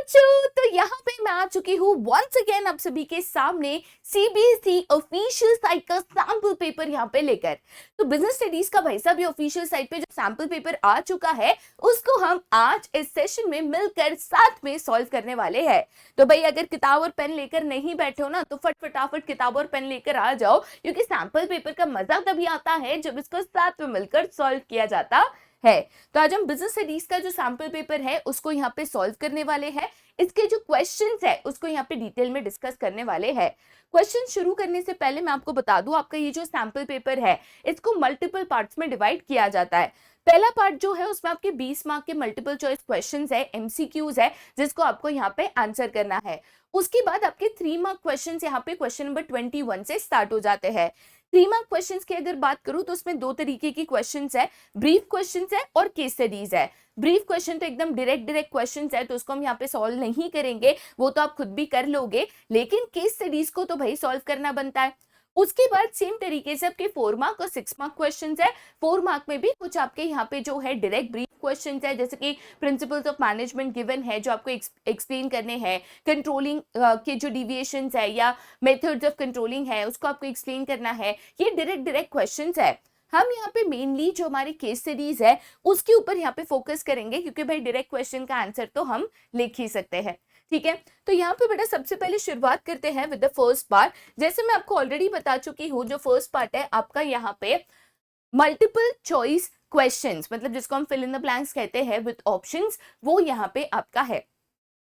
बच्चों, तो यहाँ पे मैं आ चुकी हूँ वंस अगेन आप सभी के सामने सीबीएसई ऑफिशियल साइट का सैंपल पेपर यहाँ पे लेकर। तो बिजनेस स्टडीज का भाई साहब ये ऑफिशियल साइट पे जो सैंपल पेपर आ चुका है उसको हम आज इस सेशन में मिलकर साथ में सॉल्व करने वाले हैं। तो भाई अगर किताब और पेन लेकर नहीं बैठे हो ना तो फटाफट किताब और पेन लेकर आ जाओ, क्योंकि सैंपल पेपर का मजा तभी आता है जब इसको साथ में मिलकर सॉल्व किया जाता है। तो आज हम बिजनेस स्टडीज का जो सैंपल पेपर है उसको यहाँ पे सॉल्व करने वाले हैं। इसके जो क्वेश्चंस है उसको यहाँ पे डिटेल में डिस्कस करने वाले हैं। क्वेश्चन शुरू करने से पहले मैं आपको बता दूं, आपका ये जो सैंपल पेपर है इसको मल्टीपल पार्ट्स में डिवाइड किया जाता है। पहला पार्ट जो है उसमें आपके 20 मार्क के मल्टीपल चॉइस क्वेश्चंस है, एमसीक्यूज है, जिसको आपको यहाँ पे आंसर करना है। उसके बाद आपके 3 मार्क क्वेश्चंस यहाँ पे क्वेश्चन नंबर 21 से स्टार्ट हो जाते हैं। 3 मार्क क्वेश्चंस की अगर बात करूं तो उसमें दो तरीके की क्वेश्चंस है, ब्रीफ क्वेश्चंस है और केस स्टडीज है। ब्रीफ क्वेश्चन तो एकदम डायरेक्ट क्वेश्चंस है, तो उसको हम यहाँ पे सॉल्व नहीं करेंगे, वो तो आप खुद भी कर लोगे, लेकिन केस स्टडीज को तो भाई सॉल्व करना बनता है। उसके बाद सेम तरीके से आपके 4 मार्क और 6 मार्क क्वेश्चंस है। 4 मार्क में भी कुछ आपके यहाँ पे जो है डायरेक्ट ब्रीफ क्वेश्चंस है, जैसे कि प्रिंसिपल्स ऑफ मैनेजमेंट गिवन है जो आपको एक्सप्लेन करने हैं, कंट्रोलिंग के जो डिविएशंस है या मेथड्स ऑफ कंट्रोलिंग है उसको आपको एक्सप्लेन करना है। ये डायरेक्ट क्वेश्चंस है। हम यहाँ पे मेनली जो हमारी केस स्टडीज है उसके ऊपर यहाँ पे फोकस करेंगे, क्योंकि भाई डायरेक्ट क्वेश्चन का आंसर तो हम लिख ही सकते हैं। ठीक है, तो यहाँ पे बेटा सबसे पहले शुरुआत करते हैं विद द फर्स्ट पार्ट। जैसे मैं आपको ऑलरेडी बता चुकी हूँ, जो फर्स्ट पार्ट है आपका यहाँ पे मल्टीपल चॉइस क्वेश्चंस, मतलब जिसको हम फिल इन द ब्लैंक्स कहते हैं विद ऑप्शंस, वो यहाँ पे आपका है।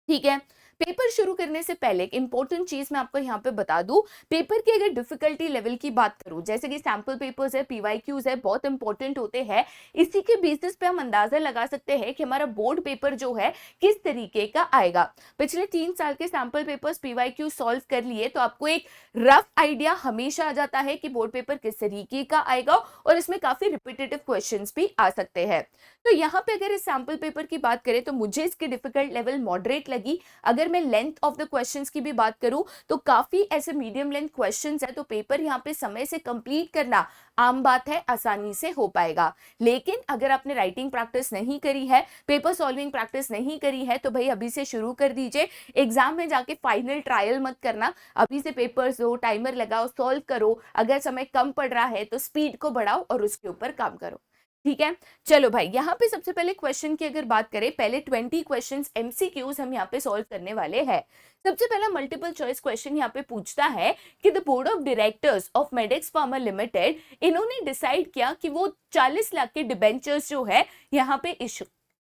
ठीक है, पेपर शुरू करने से पहले एक इंपॉर्टेंट चीज मैं आपको यहाँ पे बता दूं, पेपर की अगर डिफिकल्टी लेवल की बात करूं, जैसे कि सैंपल पेपर्स है, पीवाईक्यूज है, बहुत इंपॉर्टेंट होते हैं। इसी के बेसिस पे हम अंदाजा लगा सकते हैं कि हमारा बोर्ड पेपर जो है किस तरीके का आएगा। पिछले 3 साल के सैंपल पेपर्स पीवाईक्यू सॉल्व कर लिए तो आपको एक रफ आइडिया हमेशा आ जाता है कि बोर्ड पेपर किस तरीके का आएगा, और इसमें काफी रिपीटेटिव क्वेश्चन भी आ सकते हैं। तो यहाँ पे अगर इस सैंपल पेपर की बात करें तो मुझे इसकी डिफिकल्ट लेवल मॉडरेट लगी। अगर मैं लेंथ ऑफ द क्वेश्चंस की भी बात करूं तो काफी ऐसे मीडियम लेंथ क्वेश्चंस है, तो पेपर यहाँ पे समय से कंप्लीट करना आम बात है, आसानी से हो पाएगा। लेकिन अगर आपने राइटिंग प्रैक्टिस नहीं करी है, पेपर सॉल्विंग प्रैक्टिस नहीं करी है, तो भाई अभी से शुरू कर दीजिए। एग्जाम में जाके फाइनल ट्रायल मत करना, अभी से पेपर्स दो, टाइमर लगाओ, सॉल्व करो। अगर समय कम पड़ रहा है तो स्पीड को बढ़ाओ और उसके ऊपर काम करो। ठीक है, चलो भाई यहाँ पे सबसे पहले क्वेश्चन की अगर बात करें, पहले 20 क्वेश्चंस एमसीक्यूज हम यहाँ पे सॉल्व करने वाले हैं। सबसे पहला मल्टीपल चॉइस क्वेश्चन यहाँ पे पूछता है कि the board of directors of Medex pharma limited, इन्होंने डिसाइड किया कि वो 40 लाख के डिबेंचर्स जो है यहाँ पे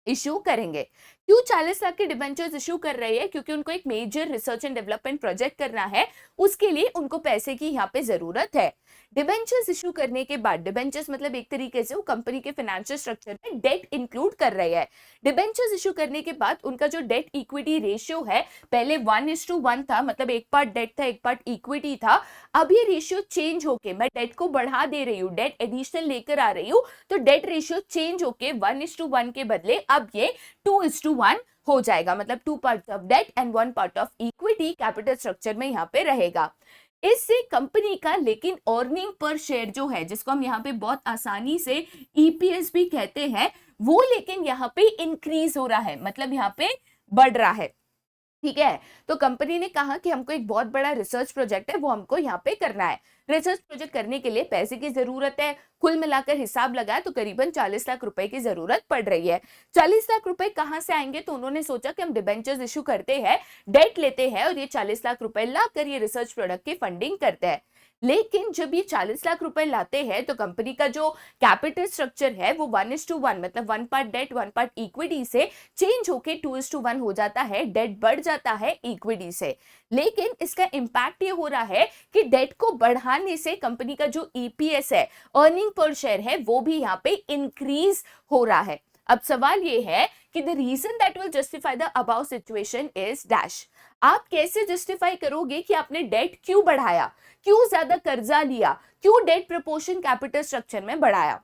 इशू करेंगे। क्यों 40 लाख के डिबेंचर्स इशू कर रहे हैं? क्योंकि उनको एक major research and development project करना है, उसके लिए उनको पैसे की यहाँ पे जरूरत है। डिबेंचर्स इशू करने के बाद, डिबेंचर्स मतलब एक तरीके से वो कंपनी के फाइनेंशियल स्ट्रक्चर में डेट इंक्लूड कर रहे हैं। डिबेंचर्स इशू करने के बाद उनका जो डेट इक्विटी रेशियो है, पहले 1:1 था, मतलब एक पार्ट डेट था एक पार्ट इक्विटी था। अब ये रेशियो चेंज होके, मैं डेट को बढ़ा दे रही हूँ, डेट एडिशनल लेकर आ रही हूँ, तो डेट रेशियो चेंज होके 1:1 के बदले अब ये 2:1 हो जाएगा। मतलब 2 parts of debt and 1 part of equity capital structure में यहाँ पे रहेगा। इससे कंपनी का लेकिन अर्निंग पर शेयर जो है, जिसको हम यहाँ पे बहुत आसानी से ईपीएस भी कहते हैं, वो लेकिन यहाँ पे इंक्रीज हो रहा है, मतलब यहाँ पे बढ़ रहा है। ठीक है, तो कंपनी ने कहा कि हमको एक बहुत बड़ा रिसर्च प्रोजेक्ट है, वो हमको यहाँ पे करना है। रिसर्च प्रोजेक्ट करने के लिए पैसे की जरूरत है। कुल मिलाकर हिसाब लगाया तो करीबन 40 लाख रुपए की जरूरत पड़ रही है। 40 लाख रुपए कहां से आएंगे? तो उन्होंने सोचा कि हम डिबेंचर्स इशू करते हैं, डेट लेते हैं और ये 40 लाख रुपए लाकर ये रिसर्च प्रोडक्ट की फंडिंग करते हैं। लेकिन जब ये 40 लाख रुपए लाते हैं तो कंपनी का जो कैपिटल स्ट्रक्चर है वो 1:1, मतलब 1 पार्ट डेट 1 पार्ट इक्विटी से चेंज होके 2:1 हो जाता है। डेट बढ़ जाता है इक्विटी से। लेकिन इसका इंपैक्ट ये हो रहा है कि डेट को बढ़ाने से कंपनी का जो ईपीएस है, अर्निंग पर शेयर है, वो भी यहाँ पे इंक्रीज हो रहा है। अब सवाल ये है कि the reason that will justify the above situation is dash. आप कैसे जस्टिफाई करोगे कि आपने डेट क्यों बढ़ाया, क्यों ज्यादा कर्जा लिया, क्यों डेट प्रपोर्शन कैपिटल स्ट्रक्चर में बढ़ाया?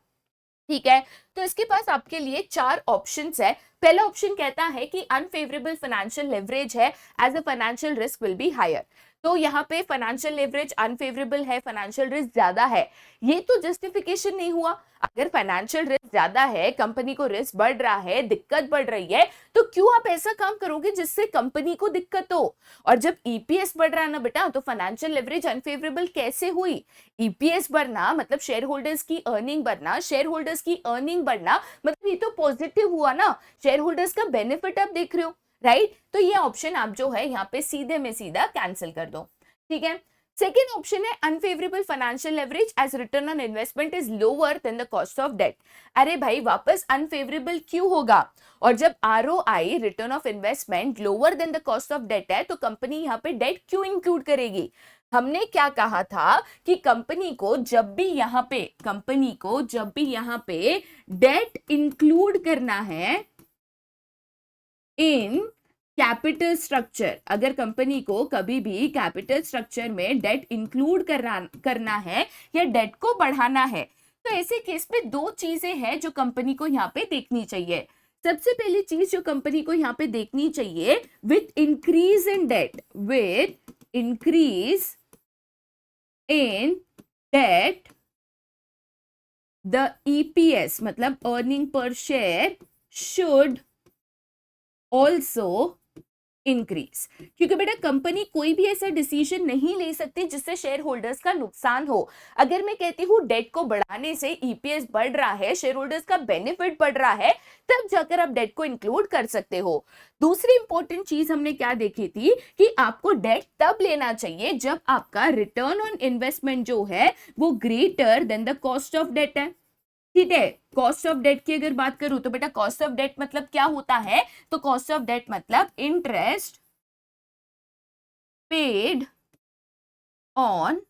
ठीक है, तो इसके पास आपके लिए 4 ऑप्शंस है। पहला ऑप्शन कहता है कि अनफेवरेबल फाइनेंशियल लेवरेज है, as a financial risk will be higher. तो यहाँ पे फाइनेंशियल लेवरेज अनफेवरेबल है, फाइनेंशियल रिस्क ज्यादा है, ये तो जस्टिफिकेशन नहीं हुआ। अगर फाइनेंशियल रिस्क ज्यादा है, कंपनी को रिस्क बढ़ रहा है, दिक्कत बढ़ रही है, तो क्यों आप ऐसा काम करोगे जिससे कंपनी को दिक्कत हो? और जब ईपीएस बढ़ रहा है ना बेटा, तो फाइनेंशियल लेवरेज अनफेवरेबल कैसे हुई? ईपीएस बढ़ना मतलब शेयर होल्डर्स की अर्निंग बढ़ना, शेयर होल्डर्स की अर्निंग बढ़ना मतलब ये तो पॉजिटिव हुआ ना, शेयर होल्डर्स का बेनिफिट आप देख रहे हो, राइट? तो ये ऑप्शन आप जो है यहाँ पे सीधे में सीधा कैंसिल कर दो, ठीक है। सेकेंड ऑप्शन है unfavourable financial leverage as return on investment is lower than the cost of debt. अरे भाई वापस अनफेवरेबल क्यों होगा? और जब ROI return of investment lower than the cost of debt है, तो कंपनी यहाँ पे डेट क्यों इंक्लूड करेगी? हमने क्या कहा था कि कंपनी को जब भी यहाँ पे डेट इंक्लूड करना है इन कैपिटल स्ट्रक्चर, अगर कंपनी को कभी भी कैपिटल स्ट्रक्चर में डेट इंक्लूड करना है या डेट को बढ़ाना है, तो ऐसे केस में दो चीजें हैं जो कंपनी को यहाँ पे देखनी चाहिए। सबसे पहली चीज जो कंपनी को यहाँ पे देखनी चाहिए, with increase in debt, the EPS मतलब earning per share should also increase. क्योंकि बेटा कंपनी कोई भी ऐसा डिसीजन नहीं ले सकती जिससे शेयर होल्डर्स का नुकसान हो। अगर मैं कहती हूँ डेट को बढ़ाने से ईपीएस बढ़ रहा है, शेयर होल्डर्स का बेनिफिट बढ़ रहा है, तब जाकर आप डेट को इंक्लूड कर सकते हो। दूसरी इंपॉर्टेंट चीज हमने क्या देखी थी कि आपको डेट तब लेना चाहिए जब आपका रिटर्न ऑन इन्वेस्टमेंट जो है वो greater than the cost of debt है, ठीक है। कॉस्ट ऑफ डेट की अगर बात करूं तो बेटा कॉस्ट ऑफ डेट मतलब क्या होता है? तो कॉस्ट ऑफ डेट मतलब इंटरेस्ट पेड ऑन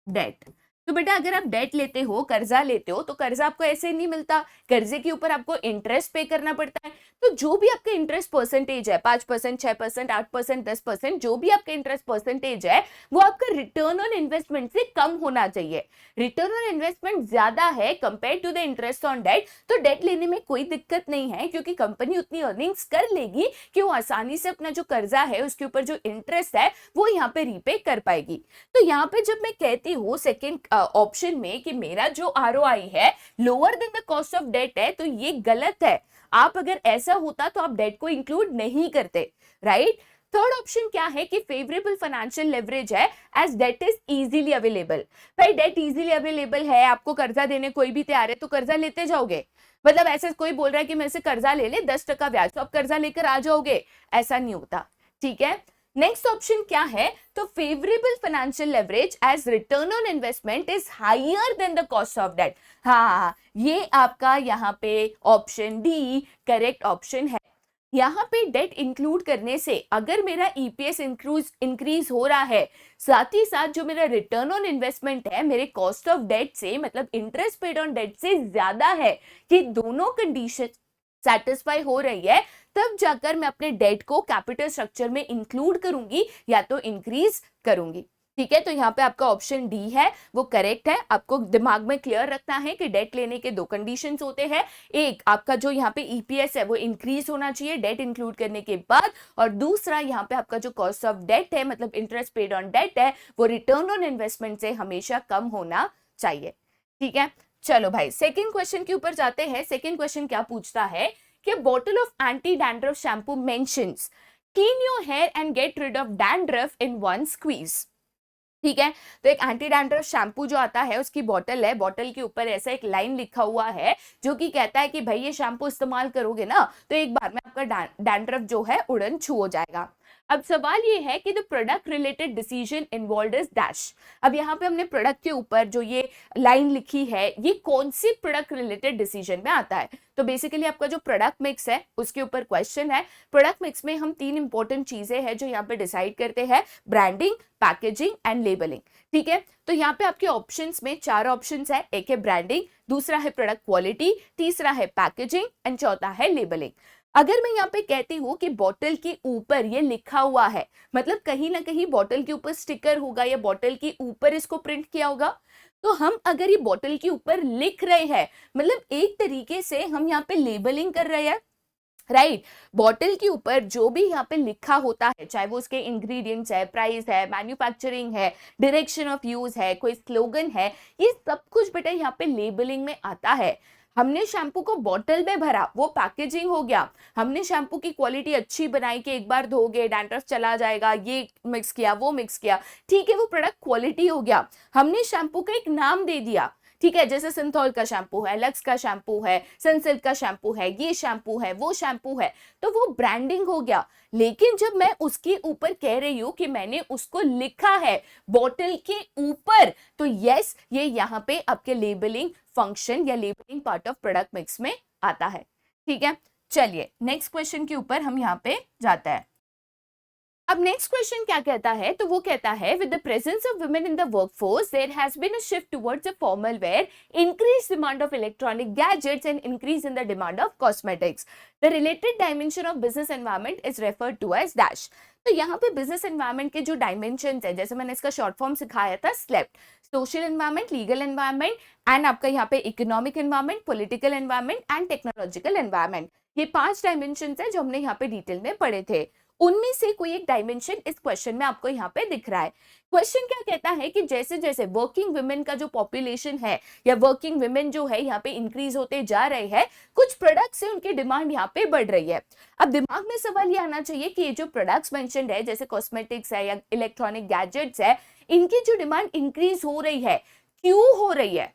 डेट। तो बेटा अगर आप डेट लेते हो, कर्जा लेते हो, तो कर्जा आपको ऐसे नहीं मिलता, कर्जे के ऊपर आपको इंटरेस्ट पे करना पड़ता है। तो जो भी आपका इंटरेस्ट परसेंटेज है, 5%, 6%, 8%, 10%, जो भी आपका इंटरेस्ट परसेंटेज है वो आपका रिटर्न ऑन इन्वेस्टमेंट से कम होना चाहिए। रिटर्न ऑन इन्वेस्टमेंट ज्यादा है compare to the interest on debt, तो डेट लेने में कोई दिक्कत नहीं है, क्योंकि कंपनी उतनी अर्निंग्स कर लेगी कि वो आसानी से अपना जो कर्जा है उसके ऊपर जो इंटरेस्ट है वो यहाँ पे रीपे कर पाएगी। तो यहाँ पे जब मैं कहती हूँ सेकेंड ऑप्शन में कि मेरा जो आरओआई है lower than the cost of debt है, तो ये गलत है। आप अगर ऐसा होता तो आप डेट को इंक्लूड नहीं करते, राइट? थर्ड ऑप्शन क्या है कि फेवरेबल फाइनेंशियल लेवरेज है as debt is easily available. भाई डेट इजीली अवेलेबल है, आपको कर्जा देने कोई भी तैयार है तो कर्जा लेते जाओगे। मतलब ऐसे कोई बोल रहा है कि मेरे से कर्जा ले ले 10% ब्याज, तो आप कर्जा लेकर आ जाओगे, ऐसा नहीं होता, ठीक है। नेक्स्ट ऑप्शन क्या है? तो favourable financial leverage as return on investment is higher than the cost of debt. हाँ, ये आपका यहाँ पे ऑप्शन डी करेक्ट ऑप्शन है। यहाँ पे डेट इंक्लूड करने से अगर मेरा ईपीएस इंक्रीज हो रहा है, साथ ही साथ जो मेरा रिटर्न ऑन इन्वेस्टमेंट है मेरे कॉस्ट ऑफ डेट से मतलब इंटरेस्ट पेड ऑन डेट से ज्यादा है, कि दोनों कंडीशन सेटिस्फाई हो रही है, तब जाकर मैं अपने डेट को कैपिटल स्ट्रक्चर में इंक्लूड करूंगी या तो इंक्रीज करूंगी, ठीक है। तो यहाँ पे आपका ऑप्शन डी है वो करेक्ट है। आपको दिमाग में क्लियर रखना है कि डेट लेने के दो कंडीशंस होते हैं, एक आपका जो यहाँ पे ईपीएस है वो इंक्रीज होना चाहिए डेट इंक्लूड करने के बाद, और दूसरा यहाँ पे आपका जो कॉस्ट ऑफ डेट है मतलब इंटरेस्ट पेड ऑन डेट है वो रिटर्न ऑन इन्वेस्टमेंट से हमेशा कम होना चाहिए, ठीक है। चलो भाई सेकेंड क्वेश्चन के ऊपर जाते हैं। सेकेंड क्वेश्चन क्या पूछता है कि bottle of anti dandruff shampoo mentions clean your hair and get rid of dandruff in one squeeze, ठीक है। तो एक एंटी डैंड्रफ शैम्पू जो आता है उसकी बॉटल है, बॉटल के ऊपर ऐसा एक लाइन लिखा हुआ है जो कि कहता है कि भाई ये शैम्पू इस्तेमाल करोगे ना तो एक बार में आपका डैंड्रफ जो है उड़न छू हो जाएगा। अब सवाल ये है कि the product related decision involved is dash. अब यहाँ पे हमने प्रोडक्ट के ऊपर जो ये लाइन लिखी है ये कौन सी प्रोडक्ट रिलेटेड डिसीजन में आता है? तो बेसिकली आपका जो प्रोडक्ट मिक्स है उसके ऊपर क्वेश्चन है। प्रोडक्ट मिक्स में हम तीन इंपॉर्टेंट चीजें हैं जो यहाँ पे डिसाइड करते हैं, ब्रांडिंग, पैकेजिंग एंड लेबलिंग, ठीक है। तो यहाँ पे आपके ऑप्शंस में चार ऑप्शंस है, एक है ब्रांडिंग, दूसरा है प्रोडक्ट क्वालिटी, तीसरा है पैकेजिंग एंड चौथा है लेबलिंग। अगर मैं यहाँ पे कहती हूँ कि बॉटल के ऊपर ये लिखा हुआ है, मतलब कहीं ना कहीं बॉटल के ऊपर स्टिकर होगा या बॉटल के ऊपर इसको प्रिंट किया होगा, तो हम अगर ये बॉटल के ऊपर लिख रहे हैं मतलब एक तरीके से हम यहाँ पे लेबलिंग कर रहे हैं, राइट। बॉटल के ऊपर जो भी यहाँ पे लिखा होता है, चाहे वो उसके इंग्रेडिएंट्स है, प्राइस है, मैन्युफैक्चरिंग है, डायरेक्शन ऑफ यूज है, कोई स्लोगन है, ये सब कुछ बेटा यहाँ पे लेबलिंग में आता है। हमने शैम्पू को बॉटल में भरा, वो पैकेजिंग हो गया। हमने शैम्पू की क्वालिटी अच्छी बनाई कि एक बार धोगे डैंड्रफ चला जाएगा, ये मिक्स किया वो मिक्स किया, ठीक है, वो प्रोडक्ट क्वालिटी हो गया। हमने शैम्पू का एक नाम दे दिया, ठीक है, जैसे सिंथॉल का शैम्पू है, लक्स का शैम्पू है, सनसिल्क का शैम्पू है, ये शैम्पू है, वो शैम्पू है, तो वो ब्रांडिंग हो गया। लेकिन जब मैं उसके ऊपर कह रही हूं कि मैंने उसको लिखा है बॉटल के ऊपर, तो यस, ये यहाँ पे आपके लेबलिंग फंक्शन या labelling part of product mix में आता है। ठीक है, चलिए नेक्स्ट क्वेश्चन के ऊपर हम यहाँ पे जाते हैं। अब नेक्स्ट क्वेश्चन क्या कहता है, तो वो कहता है with the presence of women in the workforce there has been a shift towards a formal wear, increase demand of electronic gadgets and increase in the demand of cosmetics. The related dimension of business environment is referred to as dash. तो यहाँ पे business environment के जो dimension है, जैसे मैंने इसका short form सिखाया था slept, social environment, legal environment and आपका यहाँ पे economic environment, political environment and technological environment. ये 5 डायमेंशन है जो हमने यहाँ पे डिटेल में पढ़े थे। उनमें से कोई एक डायमेंशन इस क्वेश्चन में आपको यहाँ पे दिख रहा है। क्वेश्चन क्या कहता है कि जैसे जैसे वर्किंग वुमेन का जो पॉपुलेशन है या वर्किंग वुमेन जो है यहाँ पे इंक्रीज होते जा रहे हैं, कुछ प्रोडक्ट्स से उनकी डिमांड यहाँ पे बढ़ रही है। अब दिमाग में सवाल ये आना चाहिए कि ये जो प्रोडक्ट्स मेंशन्ड है, जैसे कॉस्मेटिक्स है या इलेक्ट्रॉनिक गैजेट्स है, इनकी जो डिमांड इंक्रीज हो रही है, क्यों हो रही है?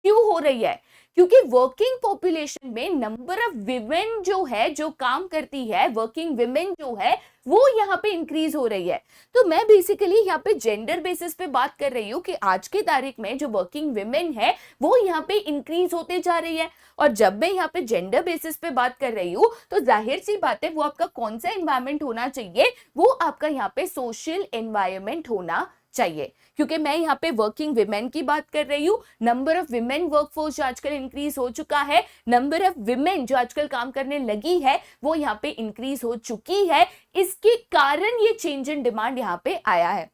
क्यों हो रही है? क्योंकि वर्किंग पॉपुलेशन में नंबर ऑफ विमेन जो है, जो काम करती है, वर्किंग विमेन जो है, वो यहाँ पे इंक्रीज हो रही है। तो मैं बेसिकली यहाँ पे जेंडर बेसिस पे बात कर रही हूँ कि आज की तारीख में जो वर्किंग विमेन है वो यहाँ पे इंक्रीज होते जा रही है। और जब मैं यहाँ पे जेंडर बेसिस पे बात कर रही हूँ, तो जाहिर सी बात है वो आपका कौन सा एनवायरमेंट होना चाहिए, वो आपका यहाँ पे सोशल एनवायरमेंट होना चाहिए। क्योंकि मैं यहाँ पे वर्किंग विमेन की बात कर रही हूँ, नंबर ऑफ विमेन वर्कफोर्स जो आजकल इंक्रीज हो चुका है, नंबर ऑफ विमेन जो आजकल काम करने लगी है वो यहाँ पे इंक्रीज हो चुकी है। इसके कारण ये चेंज इन डिमांड यहाँ पे आया है,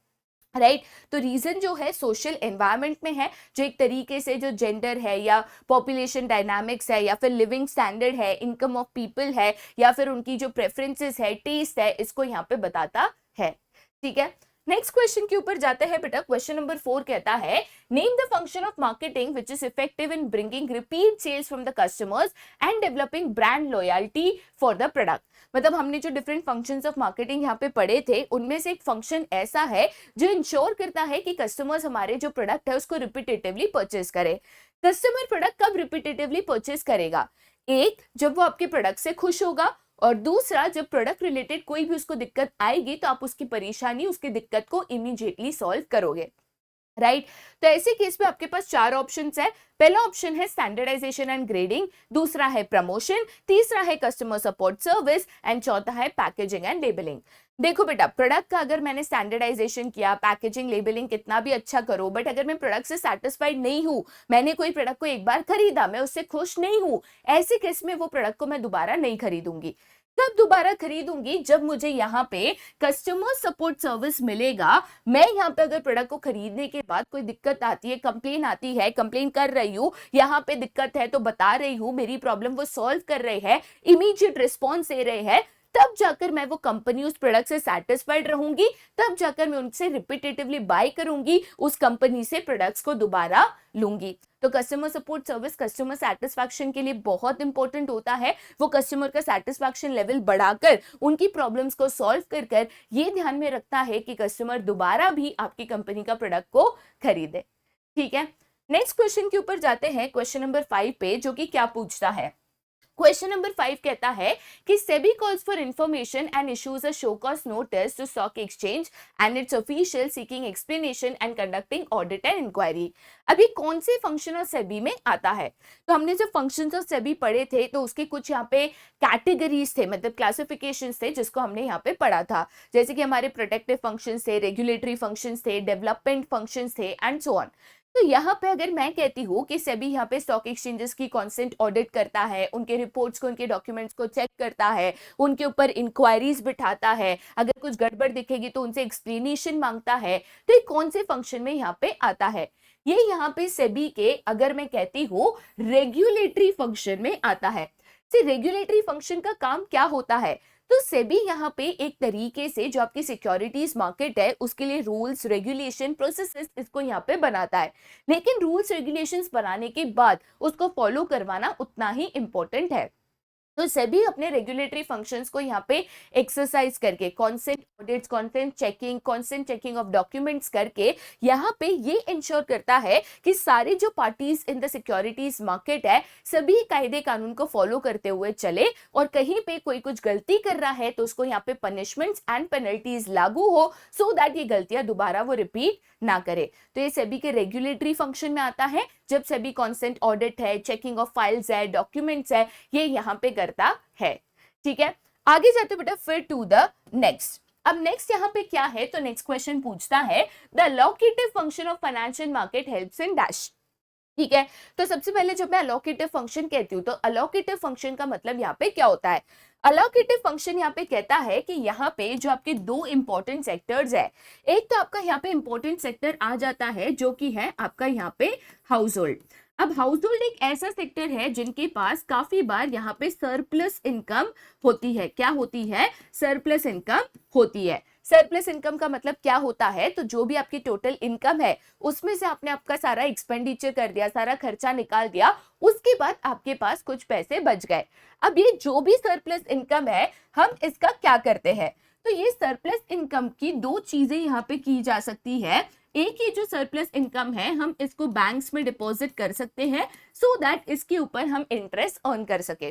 राइट। तो रीजन जो है सोशल एनवायरनमेंट में है, जो एक तरीके से जो जेंडर है या पॉपुलेशन डायनामिक्स है या फिर लिविंग स्टैंडर्ड है, इनकम ऑफ पीपल है या फिर उनकी जो प्रेफरेंसेस है, टेस्ट है, इसको यहाँ पे बताता है। ठीक है, नेक्स्ट क्वेश्चन के ऊपर जाते हैं बेटा। क्वेश्चन नंबर 4 कहता है name the function of marketing which is effective in bringing repeat sales from the customers and developing brand loyalty for the product. मतलब हमने जो डिफरेंट फंक्शंस ऑफ मार्केटिंग यहाँ पे पढ़े थे, उनमें से एक फंक्शन ऐसा है जो इंश्योर करता है कि कस्टमर्स हमारे जो प्रोडक्ट है उसको रिपीटेटिवली परचेज करे। कस्टमर प्रोडक्ट कब रिपीटेटिवली परचेज करेगा? एक, जब वो आपके प्रोडक्ट से खुश होगा, और दूसरा, जब प्रोडक्ट रिलेटेड कोई भी उसको दिक्कत आएगी तो आप उसकी परेशानी, उसकी दिक्कत को इमीडिएटली सॉल्व करोगे, राइट। तो ऐसे केस में आपके पास 4 ऑप्शंस है। पहला ऑप्शन है स्टैंडर्डाइजेशन एंड ग्रेडिंग, दूसरा है प्रमोशन, तीसरा है कस्टमर सपोर्ट सर्विस एंड चौथा है पैकेजिंग एंड लेबलिंग। देखो बेटा, प्रोडक्ट का अगर मैंने स्टैंडर्डाइजेशन किया, पैकेजिंग, लेबलिंग कितना भी अच्छा करो, बट अगर मैं प्रोडक्ट से सेटिस्फाइड नहीं हूं, मैंने कोई प्रोडक्ट को एक बार खरीदा, मैं उससे खुश नहीं हूं, ऐसे केस में वो प्रोडक्ट को मैं दोबारा नहीं खरीदूंगी। कब दोबारा खरीदूंगी? जब मुझे यहाँ पे कस्टमर सपोर्ट सर्विस मिलेगा। मैं यहाँ पे अगर प्रोडक्ट को खरीदने के बाद कोई दिक्कत आती है, कंप्लेन आती है, कंप्लेन कर रही हूँ, यहाँ पे दिक्कत है तो बता रही हूँ, मेरी प्रॉब्लम वो सॉल्व कर रहे हैं, इमीडिएट रिस्पॉन्स दे रहे हैं, तब जाकर मैं वो कंपनी उस प्रोडक्ट से सेटिस्फाइड रहूंगी, तब जाकर मैं उनसे रिपीटेटिवली बाय करूंगी, उस कंपनी से प्रोडक्ट्स को दोबारा लूंगी। तो customer support service customer satisfaction के लिए बहुत इंपॉर्टेंट होता है। वो कस्टमर का सेटिस्फैक्शन लेवल बढ़ाकर उनकी प्रॉब्लम्स को सॉल्व कर ये ध्यान में रखता है कि कस्टमर दोबारा भी आपकी कंपनी का प्रोडक्ट को खरीदे। ठीक है, नेक्स्ट क्वेश्चन के ऊपर जाते हैं, क्वेश्चन नंबर 5 पे, जो कि क्या पूछता है। क्वेश्चन नंबर 5 कहता है कि SEBI calls for information and issues a show cause notice to stock exchange and its official seeking explanation and conducting audit and inquiry. अभी कौन से फंक्शन ऑफ सेबी में आता है? तो हमने जब फंक्शंस ऑफ सेबी पढ़े थे तो उसके कुछ यहाँ पे कैटेगरीज थे, मतलब क्लासिफिकेशन थे, जिसको हमने यहाँ पे पढ़ा था। जैसे कि हमारे प्रोटेक्टिव फंक्शंस थे, रेगुलेटरी फंक्शंस थे, डेवलपमेंट फंक्शंस थे एंड सो ऑन। तो यहाँ पे अगर मैं कहती हूँ कि सेबी यहाँ पे स्टॉक एक्सचेंजेस की कांस्टेंट ऑडिट करता है, उनके रिपोर्ट्स को, उनके डॉक्यूमेंट्स को चेक करता है, उनके ऊपर इंक्वायरीज बिठाता है, अगर कुछ गड़बड़ दिखेगी तो उनसे एक्सप्लेनेशन मांगता है, तो ये कौन से फंक्शन में यहाँ पे आता है? ये यहाँ पे सेबी के, अगर मैं कहती हूँ, रेगुलेटरी फंक्शन में आता है। रेगुलेटरी फंक्शन का काम क्या होता है? तो सेबी यहाँ पे एक तरीके से जो आपकी सिक्योरिटीज मार्केट है उसके लिए रूल्स, रेगुलेशन, प्रोसेसेस इसको यहाँ पे बनाता है, लेकिन रूल्स रेगुलेशंस बनाने के बाद उसको फॉलो करवाना उतना ही इंपॉर्टेंट है। तो सेबी अपने रेगुलेटरी फंक्शंस को यहाँ पे एक्सरसाइज करके consent audits, consent checking of documents करके यहाँ पे ये इंश्योर करता है कि सारे जो parties in the securities market है सभी कायदे कानून को फॉलो करते हुए चले, और कहीं पे कोई कुछ गलती कर रहा है तो उसको यहाँ पे पनिशमेंट्स एंड पेनल्टीज लागू हो, सो दैट ये गलतियां दोबारा वो रिपीट ना करे। तो ये सेबी के रेगुलेटरी फंक्शन में आता है। जब सेबी कॉन्सेंट ऑडिट है, चेकिंग ऑफ फाइल्स है, डॉक्यूमेंट्स है, ये यहाँ पे करता है। ठीक है, आगे जाते बेटा फिर टू द नेक्स्ट। अब नेक्स्ट यहाँ पे क्या है, तो नेक्स्ट क्वेश्चन पूछता है the allocative function of financial market helps in dash. ठीक है, तो सबसे पहले जब मैं अलोकेटिव फंक्शन कहती हूँ तो अलोकेटिव फंक्शन का मतलब यहाँ पे क्या होता है? अलोकेटिव फंक्शन यहाँ पे कहता है कि यहाँ पे जो आपके दो इंपॉर्टेंट सेक्टर्स है, एक तो आपका यहाँ पे इंपॉर्टेंट सेक्टर आ जाता है जो कि है आपका यहाँ पे हाउस होल्ड। अब हाउस होल्ड एक ऐसा सेक्टर है जिनके पास काफी बार यहाँ पे सरप्लस इनकम होती है। क्या होती है? सरप्लस इनकम होती है। सरप्लस इनकम का मतलब क्या होता है? तो जो भी आपकी टोटल इनकम है उसमें से आपने आपका सारा एक्सपेंडिचर कर दिया, सारा खर्चा निकाल दिया, उसके बाद आपके पास कुछ पैसे बच गए। अब ये जो भी सरप्लस इनकम है हम इसका क्या करते हैं? तो ये सरप्लस इनकम की दो चीजें यहाँ पे की जा सकती है। एक ये जो सरप्लस इनकम है हम इसको बैंक्स में डिपॉजिट कर सकते हैं सो दैट इसके ऊपर हम इंटरेस्ट अर्न कर सके,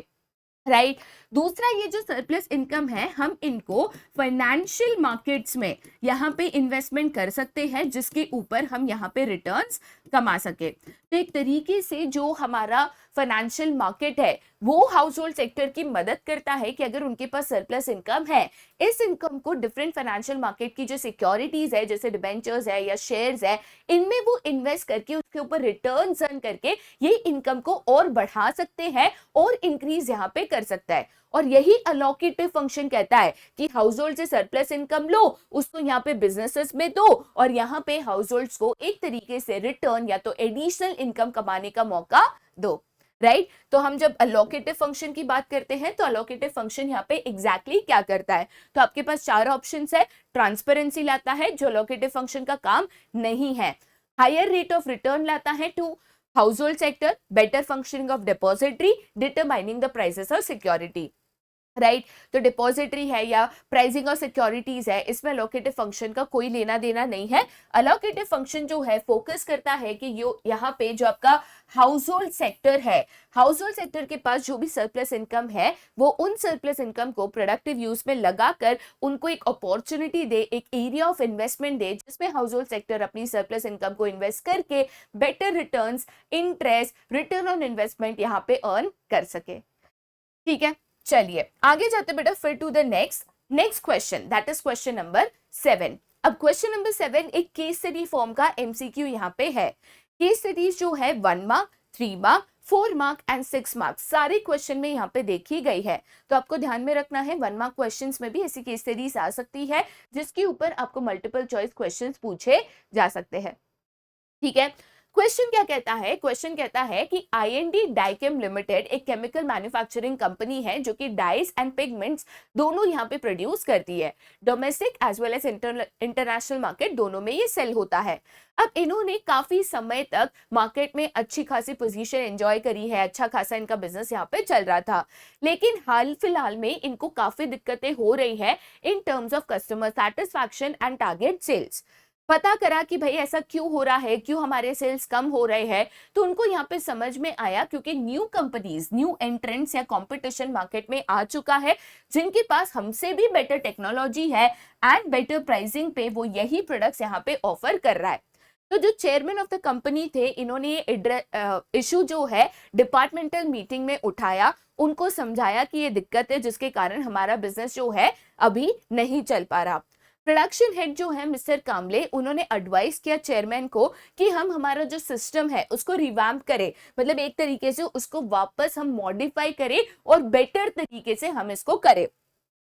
राइट। दूसरा ये जो सरप्लस इनकम है हम इनको फाइनेंशियल मार्केट्स में यहाँ पे इन्वेस्टमेंट कर सकते हैं जिसके ऊपर हम यहाँ पे रिटर्न्स कमा सके। तो एक तरीके से जो हमारा फाइनेंशियल मार्केट है वो हाउस होल्ड सेक्टर की मदद करता है कि अगर उनके पास सरप्लस इनकम है, इस इनकम को डिफरेंट फाइनेंशियल मार्केट की जो सिक्योरिटीज है जैसे डिबेंचर्स है या शेयर्स है, इनमें वो इन्वेस्ट करके उसके ऊपर रिटर्न्स अर्न करके ये इनकम को और बढ़ा सकते हैं और इंक्रीज यहाँ पे कर सकता है। और यही अलोकेटिव फंक्शन कहता है कि हाउस होल्ड से सरप्लस इनकम लो, उसको यहाँ पे बिजनेसेस में दो और यहाँ पे हाउस होल्ड्स को एक तरीके से रिटर्न या तो एडिशनल इनकम कमाने का मौका दो, राइट। तो हम जब अलोकेटिव फंक्शन की बात करते हैं तो अलोकेटिव फंक्शन यहाँ पे एग्जैक्टली क्या करता है? तो आपके पास चार ऑप्शंस है। ट्रांसपेरेंसी लाता है जो अलोकेटिव फंक्शन का काम नहीं है। हायर रेट ऑफ रिटर्न लाता है to household sector, better functioning of depository, determining the prices of security, right. तो डिपॉजिटरी है या प्राइसिंग ऑफ सिक्योरिटीज है, इसमें अलोकेटिव फंक्शन का कोई लेना देना नहीं है। अलोकेटिव फंक्शन जो है फोकस करता है कि यहाँ पे जो आपका हाउस होल्ड सेक्टर है, हाउस होल्ड सेक्टर के पास जो भी सरप्लस इनकम है वो उन सरप्लस इनकम को प्रोडक्टिव यूज में लगाकर उनको एक अपॉर्चुनिटी दे, एक एरिया ऑफ इन्वेस्टमेंट दे जिसमें हाउस होल्ड सेक्टर अपनी सरप्लस इनकम को इन्वेस्ट करके better returns, interest, return on investment यहाँ पे अर्न कर सके। ठीक है, चलिए आगे जाते बेटा फिर to the next question, that is question number 7। अब क्वेश्चन नंबर 7 एक केस स्टडी फॉर्म का एमसीक्यू यहाँ पे है। केस स्टडीज जो है 1 mark, 3 mark, 4 mark and 6 mark सारे क्वेश्चन में यहाँ पे देखी गई है। तो आपको ध्यान में रखना है 1 मार्क क्वेश्चंस में भी ऐसी केस स्टडीज आ सकती है जिसके ऊपर आपको मल्टीपल चॉइस क्वेश्चंस पूछे जा सकते हैं। ठीक है, क्वेश्चन क्या कहता है? क्वेश्चन कहता है कि IND डाइकेम लिमिटेड एक केमिकल मैन्युफैक्चरिंग कंपनी है जो कि डाइज एंड पिगमेंट्स दोनों यहाँ पे प्रोड्यूस करती है। Domestic as well as international market दोनों में ये सेल होता है। अब इन्होंने काफी समय तक मार्केट में अच्छी खासी पोजीशन एंजॉय करी है, अच्छा खासा इनका बिजनेस यहाँ पे चल रहा था, लेकिन हाल फिलहाल में इनको काफी दिक्कतें हो रही है in terms of customer satisfaction and target sales. पता करा कि भाई ऐसा क्यों हो रहा है, क्यों हमारे सेल्स कम हो रहे हैं, तो उनको यहाँ पे समझ में आया क्योंकि न्यू कंपनीज, न्यू एंट्रेंट्स या कंपटीशन मार्केट में आ चुका है जिनके पास हमसे भी बेटर टेक्नोलॉजी है एंड बेटर प्राइसिंग पे वो यही प्रोडक्ट्स यहाँ पे ऑफर कर रहा है। तो जो चेयरमैन ऑफ द कंपनी थे इन्होंने ये इशू जो है डिपार्टमेंटल मीटिंग में उठाया, उनको समझाया कि ये दिक्कत है जिसके कारण हमारा बिजनेस जो है अभी नहीं चल पा रहा। प्रोडक्शन हेड जो है मिस्टर कामले, उन्होंने एडवाइस किया चेयरमैन को कि हम हमारा जो सिस्टम है उसको रिवैम्प करें, मतलब एक तरीके से उसको वापस हम मॉडिफाई करें और बेटर तरीके से हम इसको करें,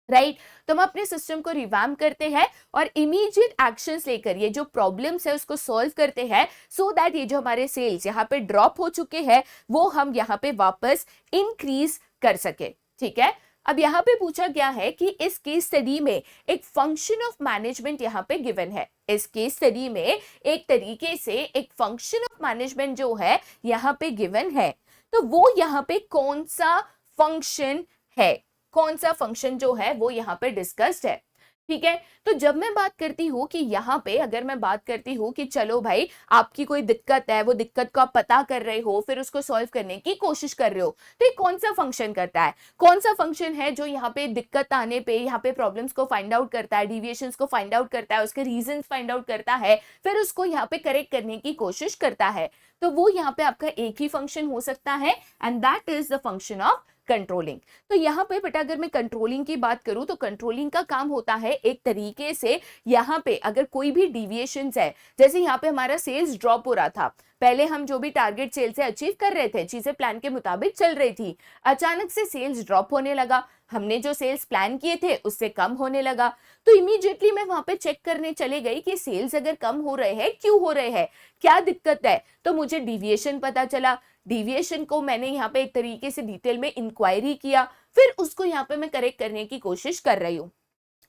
राइट। तो हम अपने सिस्टम को रिवैम्प करते हैं और इमीडिएट एक्शंस लेकर ये जो प्रॉब्लम्स है उसको सॉल्व करते हैं सो दैट ये जो हमारे सेल्स यहाँ पे ड्रॉप हो चुके हैं वो हम यहाँ पे वापस इंक्रीज कर सके। ठीक है, अब यहाँ पे पूछा गया है कि इस केस स्टडी में एक फंक्शन ऑफ मैनेजमेंट यहाँ पे गिवन है। इस केस स्टडी में एक तरीके से एक फंक्शन ऑफ मैनेजमेंट जो है यहाँ पे गिवन है, तो वो यहाँ पे कौन सा फंक्शन है, कौन सा फंक्शन जो है वो यहाँ पे डिस्कस्ड है। ठीक है, तो जब मैं बात करती हूँ कि यहाँ पे अगर मैं बात करती हूँ कि चलो भाई आपकी कोई दिक्कत है, वो दिक्कत को आप पता कर रहे हो, फिर उसको सॉल्व करने की कोशिश कर रहे हो, तो ये कौन सा फंक्शन करता है, कौन सा फंक्शन है जो यहाँ पे दिक्कत आने पे यहाँ पे प्रॉब्लम्स को फाइंड आउट करता है, डिविएशंस को फाइंड आउट करता है, उसके रीजंस फाइंड आउट करता है, फिर उसको यहाँ पे करेक्ट करने की कोशिश करता है। तो वो यहाँ पे आपका एक ही फंक्शन हो सकता है and that is the function of controlling. तो यहाँ पे बेटा अगर मैं कंट्रोलिंग की बात करूं तो कंट्रोलिंग का काम होता है एक तरीके से यहाँ पे अगर कोई भी डिविएशंस है, जैसे यहाँ पे हमारा सेल्स ड्रॉप हो रहा था, पहले हम जो भी टारगेट सेल से अचीव कर रहे थे, चीजें प्लान के मुताबिक चल रही थी, अचानक से सेल्स ड्रॉप होने लगा, हमने जो सेल्स प्लान किए थे उससे कम होने लगा, तो इमीडिएटली मैं वहां पे चेक करने चले गई कि सेल्स अगर कम हो रहे हैं क्यों हो रहे हैं, क्या दिक्कत है, तो मुझे डिविएशन पता चला, डिविएशन को मैंने यहाँ पे एक तरीके से डिटेल में इंक्वायरी किया, फिर उसको यहाँ पे मैं करेक्ट करने की कोशिश कर रही हूँ,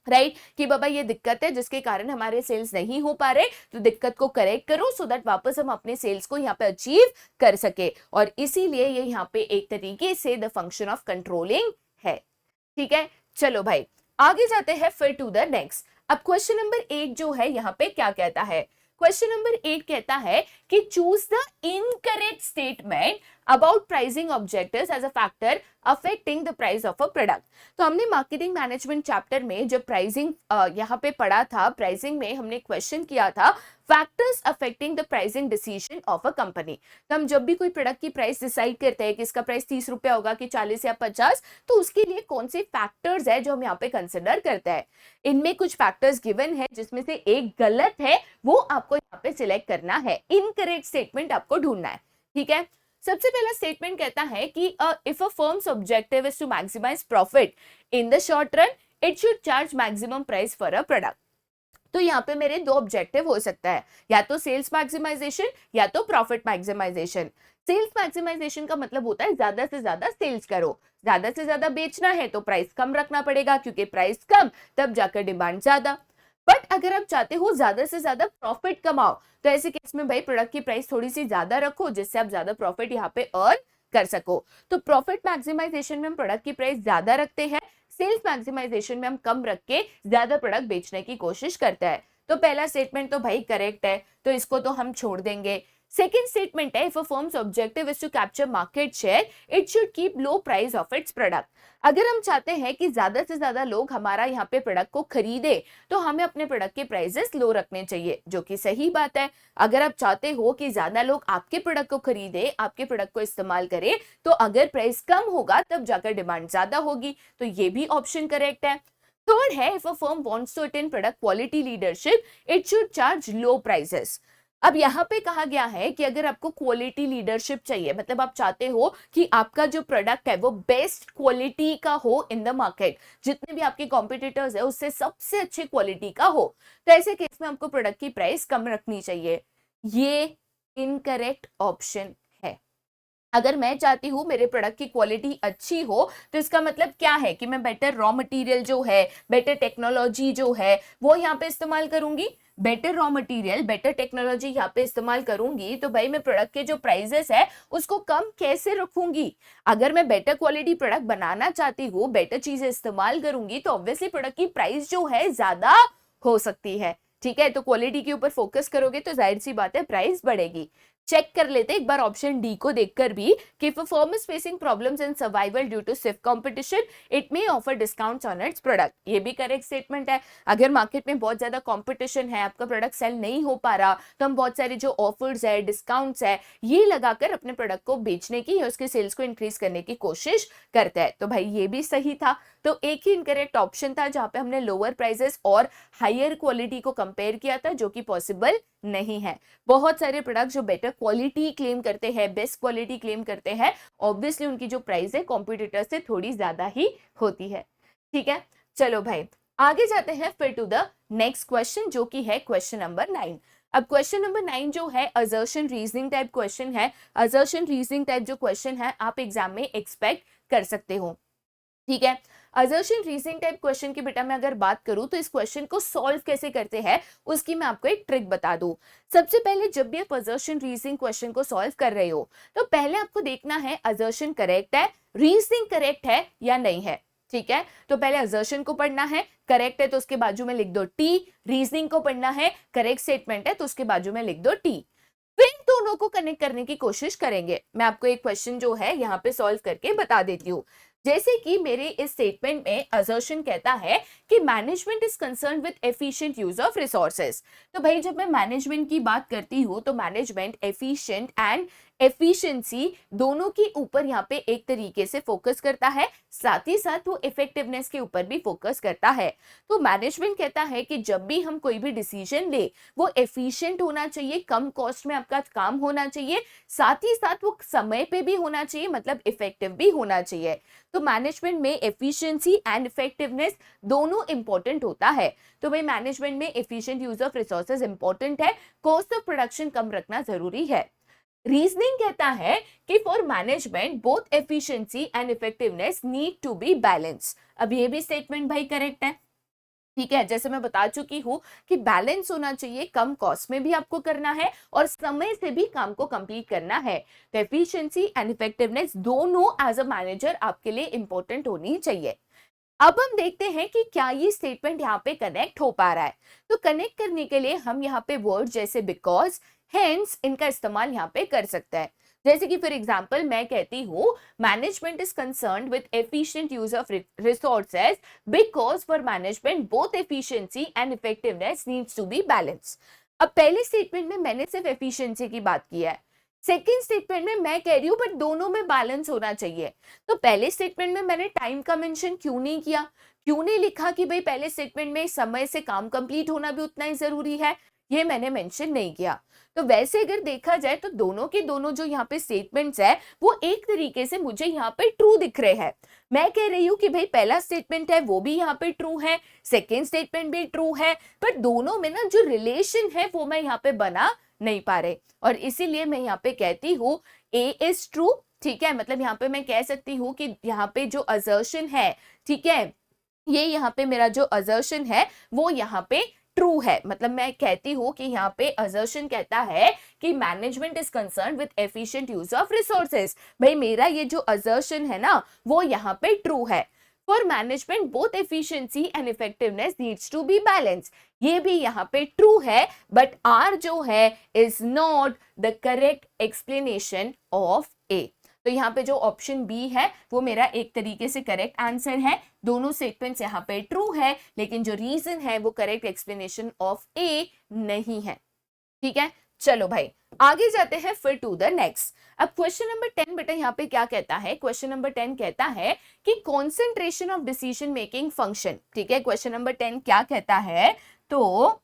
राइट कि बाबा ये दिक्कत है जिसके कारण हमारे सेल्स नहीं हो पा रहे, तो दिक्कत को करेक्ट करो सो दैट वापस हम अपने सेल्स को यहाँ पे अचीव कर सके, और इसीलिए ये यहाँ पे एक तरीके से द फंक्शन ऑफ कंट्रोलिंग है। ठीक है, चलो भाई आगे जाते हैं फिर टू द नेक्स्ट। अब क्वेश्चन नंबर 8 जो है यहाँ पे क्या कहता है, क्वेश्चन नंबर 8 कहता है कि choose the incorrect statement about pricing objectives as a factor affecting the price of a product. तो हमने मार्केटिंग मैनेजमेंट चैप्टर में जब प्राइसिंग यहाँ पे पढ़ा था, प्राइसिंग में हमने क्वेश्चन किया था factors affecting the pricing decision of a company. तो हम जब भी कोई प्रोडक्ट की प्राइस डिसाइड करते हैं कि इसका प्राइस 30 रुपया होगा कि 40 या 50, तो उसके लिए कौन से फैक्टर्स है जो हम यहाँ पे कंसिडर करते हैं। इनमें कुछ फैक्टर्स गिवन है जिसमें से एक गलत है, वो आपको यहाँ पे सिलेक्ट करना है, इनकरेक्ट स्टेटमेंट आपको ढूंढना है। ठीक है, सबसे पहला स्टेटमेंट कहता है कि if a firm's objective is to maximise profit in the short run it should charge maximum price for a product. तो यहाँ पे मेरे दो ऑब्जेक्टिव हो सकता है, या तो सेल्स मैक्सिमाइजेशन या तो प्रॉफिट मैक्सिमाइजेशन। सेल्स मैक्सिमाइजेशन का मतलब होता है ज्यादा से ज्यादा सेल्स करो, ज्यादा से ज्यादा बेचना है तो प्राइस कम रखना पड़ेगा, क्योंकि प्राइस कम तब जाकर डिमांड ज्यादा। बट अगर आप चाहते हो ज्यादा से ज्यादा प्रॉफिट कमाओ, तो ऐसे केस में भाई प्रोडक्ट की प्राइस थोड़ी सी ज्यादा रखो जिससे आप ज्यादा प्रॉफिट यहाँ पे अर्न कर सको। तो प्रॉफिट मैक्सिमाइजेशन में हम प्रोडक्ट की प्राइस ज्यादा रखते हैं, सेल्स मैक्सिमाइजेशन में हम कम रख के ज्यादा प्रोडक्ट बेचने की कोशिश करते हैं। तो पहला स्टेटमेंट तो भाई करेक्ट है, तो इसको तो हम छोड़ देंगे। सेकेंड स्टेटमेंट है if a firm's objective is to capture market share it should keep low price of its product. अगर हम चाहते हैं कि ज्यादा से ज्यादा लोग हमारा यहाँ पे प्रोडक्ट को खरीदे, तो हमें अपने प्रोडक्ट के प्राइसेस लो रखने चाहिए, जो कि सही बात है। अगर आप चाहते हो कि ज्यादा लोग आपके प्रोडक्ट को खरीदे, आपके प्रोडक्ट को इस्तेमाल करें, तो अगर प्राइस कम होगा तब जाकर डिमांड ज्यादा होगी, तो ये भी ऑप्शन करेक्ट है। थर्ड है if a firm wants to attain product quality leadership it should charge low prices. अब यहाँ पे कहा गया है कि अगर आपको क्वालिटी लीडरशिप चाहिए, मतलब आप चाहते हो कि आपका जो प्रोडक्ट है वो बेस्ट क्वालिटी का हो इन द मार्केट, जितने भी आपके कॉम्पिटिटर्स है उससे सबसे अच्छी क्वालिटी का हो, तो ऐसे केस में आपको प्रोडक्ट की प्राइस कम रखनी चाहिए। ये इनकरेक्ट ऑप्शन है। अगर मैं चाहती हूँ मेरे प्रोडक्ट की क्वालिटी अच्छी हो, तो इसका मतलब क्या है कि मैं बेटर रॉ मटेरियल जो है, बेटर टेक्नोलॉजी जो है वो यहाँ पे इस्तेमाल करूंगी। Better raw material, better technology यहाँ पे इस्तेमाल करूंगी तो भाई मैं प्रोडक्ट के जो प्राइसेस है उसको कम कैसे रखूंगी। अगर मैं बेटर क्वालिटी प्रोडक्ट बनाना चाहती हूँ, बेटर चीजें इस्तेमाल करूंगी, तो ऑब्वियसली प्रोडक्ट की प्राइस जो है ज्यादा हो सकती है। ठीक है, तो क्वालिटी के ऊपर फोकस करोगे तो जाहिर सी बात है प्राइस बढ़ेगी। चेक कर लेते एक बार ऑप्शन डी को देखकर भी कि if a firm is facing problems in survival due to stiff competition it may offer discounts on its product. ये भी करेक्ट स्टेटमेंट है। अगर मार्केट में बहुत ज्यादा कंपटीशन है, आपका प्रोडक्ट सेल नहीं हो पा रहा, तो हम बहुत सारे जो ऑफर्स है, डिस्काउंट्स है, ये लगाकर अपने प्रोडक्ट को बेचने की या उसके सेल्स को इंक्रीज करने की कोशिश करते हैं। तो भाई ये भी सही था। तो एक ही इनकरेक्ट ऑप्शन था जहां पे हमने लोअर प्राइसेस और हायर क्वालिटी को कंपेयर किया था, जो कि पॉसिबल नहीं है। बहुत सारे प्रोडक्ट जो बेटर क्वालिटी क्लेम करते हैं, बेस्ट क्वालिटी क्लेम करते हैं, ऑब्वियसली उनकी जो प्राइस है कॉम्पिटिटर से थोड़ी ज्यादा ही होती है। ठीक है, चलो भाई आगे जाते हैं फिर टू द नेक्स्ट क्वेश्चन, जो कि है क्वेश्चन नंबर 9। अब क्वेश्चन नंबर 9 जो है असर्शन रीजनिंग टाइप क्वेश्चन है। असर्शन रीजनिंग टाइप जो क्वेश्चन है आप एग्जाम में एक्सपेक्ट कर सकते हो। ठीक है, असर्शन रीजनिंग टाइप क्वेश्चन की बेटा मैं अगर बात करूं तो इस क्वेश्चन को सॉल्व कैसे करते हैं उसकी मैं आपको एक ट्रिक बता दूं। सबसे पहले जब भी आप असर्शन रीजनिंग क्वेश्चन को सॉल्व कर रहे हो तो पहले आपको देखना है असर्शन करेक्ट है, रीजनिंग करेक्ट है या नहीं है। ठीक है, तो पहले असर्शन को पढ़ना है, करेक्ट है तो उसके बाजू में लिख दो टी, रीजनिंग को पढ़ना है, करेक्ट स्टेटमेंट है तो उसके बाजू में लिख दो टी। फिर दोनों को कनेक्ट करने की कोशिश करेंगे। मैं आपको एक क्वेश्चन जो है यहाँ पे सॉल्व करके बता देती हूँ। जैसे कि मेरे इस स्टेटमेंट में असर्शन कहता है कि management is concern with efficient use of resources. तो भाई जब मैं मैनेजमेंट की बात करती हूँ तो मैनेजमेंट एफिशिएंट एंड एफिशिएंसी दोनों के ऊपर यहाँ पे एक तरीके से फोकस करता है, साथ ही साथ वो इफेक्टिवनेस के ऊपर भी फोकस करता है। तो मैनेजमेंट कहता है कि जब भी हम कोई भी डिसीजन ले वो एफिशिएंट होना चाहिए, कम कॉस्ट में आपका काम होना चाहिए, साथ ही साथ वो समय पे भी होना चाहिए, मतलब इफेक्टिव भी होना चाहिए। तो मैनेजमेंट में एफिशिएंसी एंड इफेक्टिवनेस दोनों इंपॉर्टेंट होता है। तो भाई मैनेजमेंट में efficient use of resources important है, कॉस्ट ऑफ प्रोडक्शन कम रखना जरूरी है। रीजनिंग कहता है कि for management both efficiency and effectiveness need to be balance. अब ये भी स्टेटमेंट भाई करेक्ट है। ठीक है, जैसे मैं बता चुकी हूं कि बैलेंस होना चाहिए, कम कॉस्ट में भी आपको करना है और समय से भी काम को कंप्लीट करना है। तो एफिशिएंसी एंड इफेक्टिवनेस दोनों एज अ मैनेजर आपके लिए इंपॉर्टेंट होनी चाहिए। अब हम देखते हैं कि क्या ये स्टेटमेंट यहाँ पे कनेक्ट हो पा रहा है। तो कनेक्ट करने के लिए हम यहाँ पे वर्ड जैसे बिकॉज, हेंस इनका इस्तेमाल यहाँ पे कर सकते हैं। जैसे कि फॉर एग्जांपल मैं कहती हूँ management is concerned with efficient use of resources because for management both efficiency and effectiveness needs to be balance. अब पहले स्टेटमेंट में मैंने सिर्फ एफिशिएंसी की बात की है, सेकेंड स्टेटमेंट में मैं कह रही हूँ बट दोनों में बैलेंस होना चाहिए। तो पहले स्टेटमेंट में मैंने टाइम का मेंशन क्यों नहीं किया, क्यों नहीं लिखा कि भाई पहले स्टेटमेंट में समय से काम कंप्लीट होना भी उतना ही जरूरी है, ये मैंने मेंशन नहीं किया। तो वैसे अगर देखा जाए तो दोनों के दोनों जो यहाँ पे स्टेटमेंट्स है वो एक तरीके से मुझे यहाँ पे ट्रू दिख रहे हैं। मैं कह रही हूँ कि भाई पहला स्टेटमेंट है वो भी यहाँ पे ट्रू है, सेकेंड स्टेटमेंट भी ट्रू है, पर दोनों में ना जो रिलेशन है वो मैं यहाँ पे बना नहीं पा रहे और इसीलिए मैं यहाँ पे कहती हूँ ए इज ट्रू। ठीक है, मतलब यहाँ पे मैं कह सकती हूँ कि यहाँ पे जो असर्शन है, ठीक है, ये यहाँ पे मेरा जो असर्शन है वो यहाँ पे ट्रू है। मतलब मैं कहती हूँ कि यहाँ पे असर्शन कहता है कि management is concern with efficient use of resources. भाई मेरा ये जो असर्शन है ना वो यहाँ पे ट्रू है। For management both efficiency and effectiveness needs to be balance, ये भी यहाँ पे ट्रू है, बट आर जो है is not the correct explanation of A. तो यहाँ पे जो ऑप्शन बी है वो मेरा एक तरीके से करेक्ट आंसर है। दोनों स्टेटमेंट्स यहाँ पे ट्रू है लेकिन जो रीजन है वो करेक्ट एक्सप्लेनेशन ऑफ ए नहीं है। ठीक है, चलो भाई आगे जाते हैं फिर टू द नेक्स्ट। अब क्वेश्चन नंबर 10 बेटा यहाँ पे क्या कहता है, क्वेश्चन नंबर 10 कहता है कि concentration of decision making function. ठीक है, क्वेश्चन नंबर 10 क्या कहता है, तो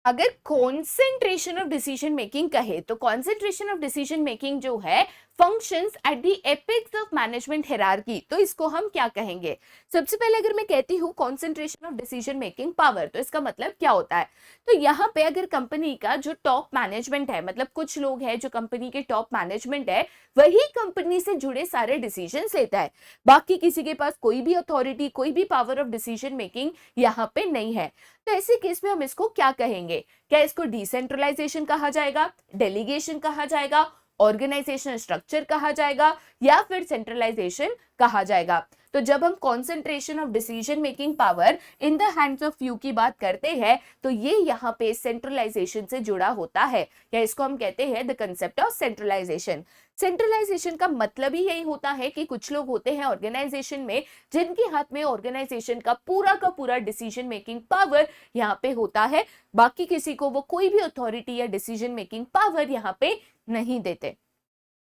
अगर कॉन्सेंट्रेशन ऑफ डिसीजन मेकिंग कहे तो कॉन्सेंट्रेशन ऑफ डिसीजन मेकिंग जो है functions at the apex of management hierarchy, तो इसको हम क्या कहेंगे। सबसे पहले अगर मैं कहती हूँ concentration of decision making power, तो इसका मतलब क्या होता है। तो यहाँ पे अगर कंपनी का जो टॉप मैनेजमेंट है, मतलब कुछ लोग हैं जो कंपनी के टॉप मैनेजमेंट है, वही कंपनी से जुड़े सारे डिसीजन लेता है, बाकी किसी के पास कोई भी अथॉरिटी, कोई भी पावर ऑफ डिसीजन मेकिंग यहाँ पे नहीं है। तो ऐसे केस में हम इसको क्या कहेंगे, क्या इसको डिसेंट्रलाइजेशन कहा जाएगा, डेलीगेशन कहा जाएगा, ऑर्गेनाइजेशन स्ट्रक्चर कहा जाएगा, या फिर सेंट्रलाइजेशन कहा जाएगा। तो जब हम concentration of decision making power in the hands of few की बात करते हैं तो ये यहाँ पे सेंट्रलाइजेशन से जुड़ा होता है, या इसको हम कहते हैं the concept of centralisation. Centralisation का मतलब ही यही होता है कि कुछ लोग होते हैं ऑर्गेनाइजेशन में जिनके हाथ में ऑर्गेनाइजेशन का पूरा डिसीजन मेकिंग पावर यहाँ पे होता है, बाकी किसी को वो कोई भी अथॉरिटी या डिसीजन मेकिंग पावर यहाँ पे नहीं देते।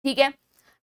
ठीक है,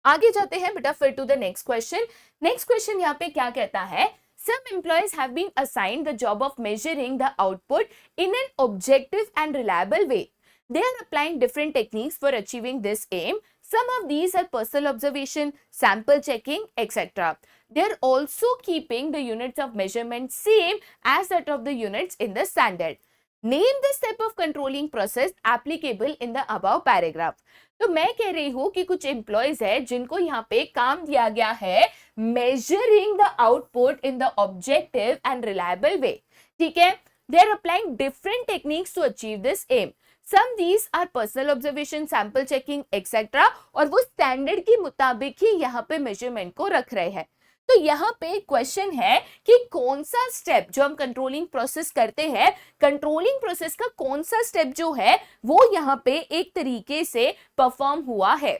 आगे जाते हैं बेटा फिर to the next question. Next question यहाँ पे क्या कहता है, some employees have been assigned the job of measuring the output in an objective and reliable way. They are applying different techniques for achieving this aim. Some of these are personal observation, sample checking, etc. They are also keeping the units of measurement same as that of the units in the standard. Name this type of controlling process applicable in the above paragraph. तो मैं कह रही हूं कि कुछ employees है जिनको यहाँ पे काम दिया गया है measuring the output in the objective and reliable way. ठीक है, they are applying different techniques to achieve this aim. Some these are personal observation, sample checking etcetera, और वो स्टैंडर्ड के मुताबिक ही यहाँ पे मेजरमेंट को रख रहे हैं। तो यहाँ पे क्वेश्चन है कि कौन सा स्टेप जो हम कंट्रोलिंग प्रोसेस करते हैं, कंट्रोलिंग प्रोसेस का कौन सा स्टेप जो है वो यहाँ पे एक तरीके से परफॉर्म हुआ है।